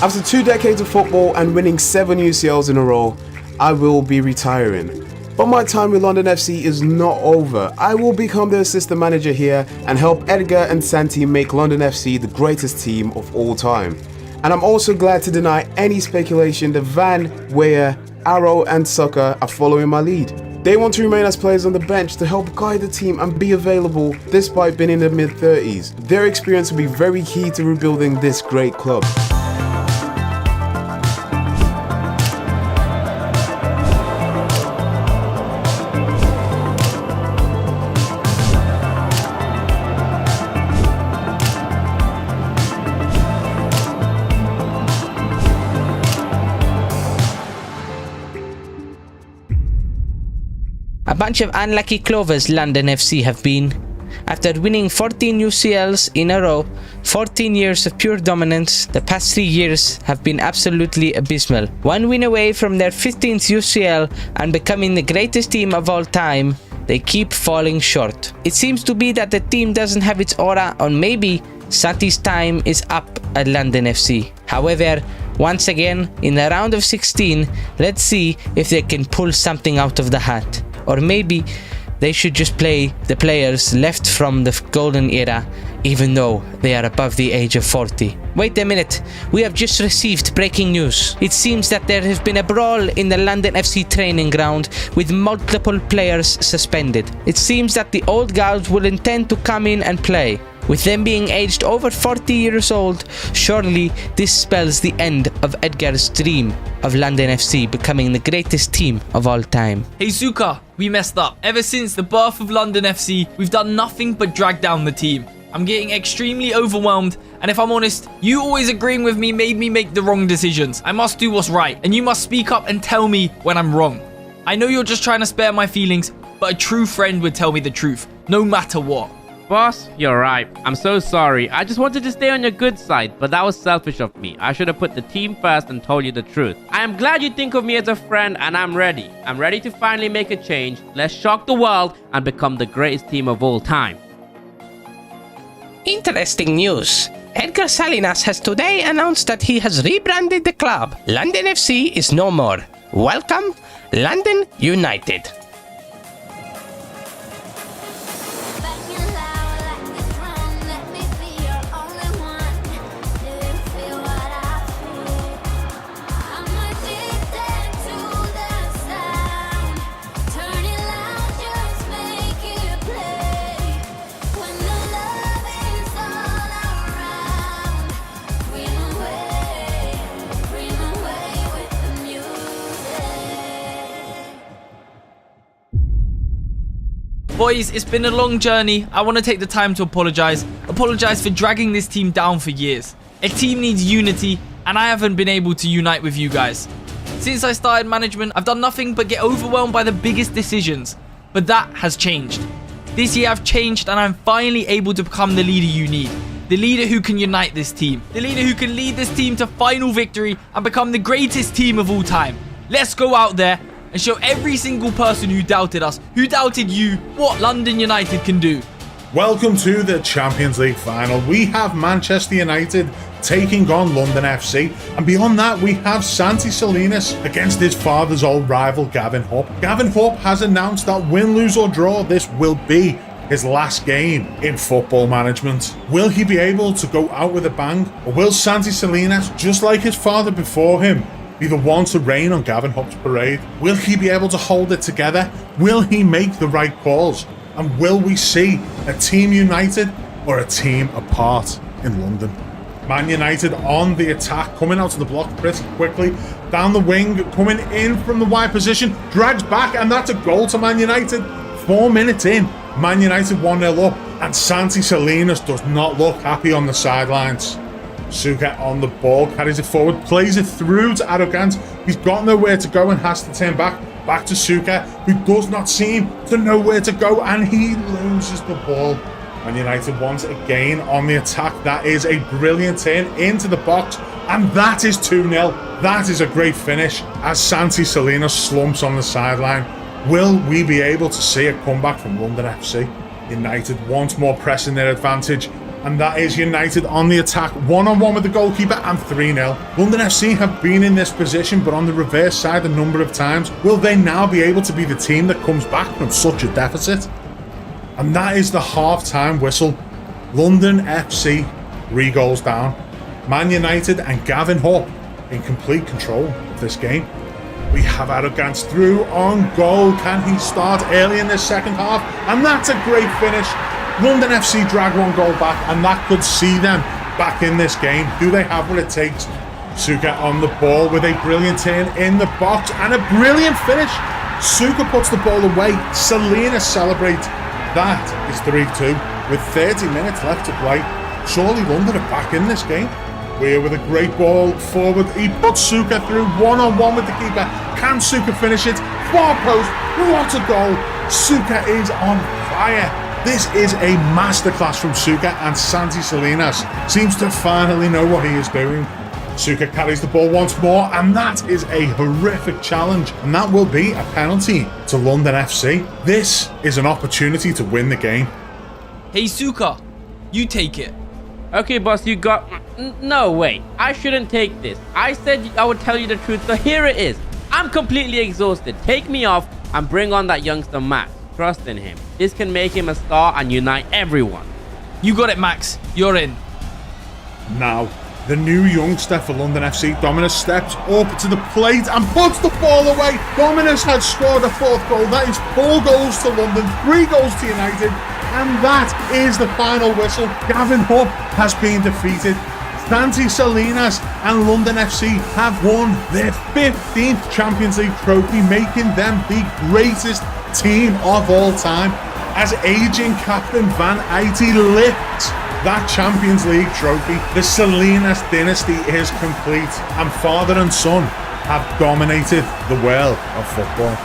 After 2 decades of football and winning 7 UCLs in a row, I will be retiring. But my time with London FC is not over. I will become the assistant manager here and help Edgar and Santi make London FC the greatest team of all time. And I'm also glad to deny any speculation that Van, Weir, Arrow and Sucker are following my lead. They want to remain as players on the bench to help guide the team and be available despite being in their mid-30s. Their experience will be very key to rebuilding this great club. A bunch of unlucky clovers London FC have been. After winning 14 UCLs in a row, 14 years of pure dominance, the past 3 years have been absolutely abysmal. One win away from their 15th UCL and becoming the greatest team of all time, they keep falling short. It seems to be that the team doesn't have its aura, or maybe Santi's time is up at London FC. However, once again, in the round of 16, let's see if they can pull something out of the hat. Or maybe they should just play the players left from the golden era, even though they are above the age of 40. Wait a minute, we have just received breaking news. It seems that there has been a brawl in the London FC training ground with multiple players suspended. It seems that the old guards will intend to come in and play. With them being aged over 40 years old, surely this spells the end of Edgar's dream of London FC becoming the greatest team of all time. Hey Suka, we messed up. Ever since the birth of London FC, we've done nothing but drag down the team. I'm getting extremely overwhelmed, and if I'm honest, you always agreeing with me made me make the wrong decisions. I must do what's right, and you must speak up and tell me when I'm wrong. I know you're just trying to spare my feelings, but a true friend would tell me the truth, no matter what. Boss, you're right. I'm so sorry. I just wanted to stay on your good side, but that was selfish of me. I should have put the team first and told you the truth. I am glad you think of me as a friend, and I'm ready. I'm ready to finally make a change. Let's shock the world and become the greatest team of all time. Interesting news. Edgar Salinas has today announced that he has rebranded the club. London FC is no more. Welcome, London United. Boys, it's been a long journey. I want to take the time to apologize. Apologize for dragging this team down for years. A team needs unity, and I haven't been able to unite with you guys. Since I started management, I've done nothing but get overwhelmed by the biggest decisions. But that has changed. This year I've changed, and I'm finally able to become the leader you need. The leader who can unite this team. The leader who can lead this team to final victory and become the greatest team of all time. Let's go out there and show every single person who doubted us, who doubted you, what London United can do. Welcome to the Champions League final. We have Manchester United taking on London FC, and beyond that we have Santi Salinas against his father's old rival Gavin Hopp. Gavin Hopp has announced that win, lose or draw, this will be his last game in football management. Will he be able to go out with a bang, or will Santi Salinas, just like his father before him, be the one to rain on Gavin Hopp's parade? Will he be able to hold it together? Will he make the right calls? And will we see a team united or a team apart in London? Man United on the attack, coming out to the block pretty quickly. Down the wing, coming in from the wide position, drags back, and that's a goal to Man United. 4 minutes in, Man United 1-0 up, and Santi Salinas does not look happy on the sidelines. Suka on the ball, carries it forward, plays it through to EdgarAS. He's got nowhere to go and has to turn back to Suka, who does not seem to know where to go, and he loses the ball. And United once again on the attack. That is a brilliant turn into the box, and that is 2-0. That is a great finish as Santi Salinas slumps on the sideline. Will we be able to see a comeback from London FC? United once more pressing their advantage, and that is United on the attack, one-on-one with the goalkeeper, and 3-0. London FC have been in this position, but on the reverse side a number of times. Will they now be able to be the team that comes back from such a deficit? And that is the half-time whistle. London FC 3 goals down. Man United and Gavin Hopp in complete control of this game. We have EdgarAS through on goal. Can he start early in this second half? And that's a great finish. London FC drag 1 goal back, and that could see them back in this game. Do they have what it takes? Suka on the ball with a brilliant turn in the box and a brilliant finish. Suka puts the ball away. Salinas celebrates. That is 3-2 with 30 minutes left to play. Surely London are back in this game. We're with a great ball forward. He puts Suka through one-on-one with the keeper. Can Suka finish it? Far post. What a goal. Suka is on fire. This is a masterclass from Suka, and Santi Salinas seems to finally know what he is doing. Suka carries the ball once more, and that is a horrific challenge, and that will be a penalty to London FC. This is an opportunity to win the game. Hey Suka, you take it. Okay, boss, you got... No, wait. I shouldn't take this. I said I would tell you the truth, so here it is. I'm completely exhausted. Take me off and bring on that youngster Max. Trust in him. This can make him a star and unite everyone. You got it, Max. You're in. Now, the new youngster for London FC, Dominus, steps up to the plate and puts the ball away. Dominus has scored a 4th goal. That is 4 goals to London, 3 goals to United. And that is the final whistle. Gavin Hopp has been defeated. Santi Salinas and London FC have won their 15th Champions League trophy, making them the greatest team of all time. As aging captain Van Aite lifts that Champions League trophy, the Salinas dynasty is complete, and father and son have dominated the world of football.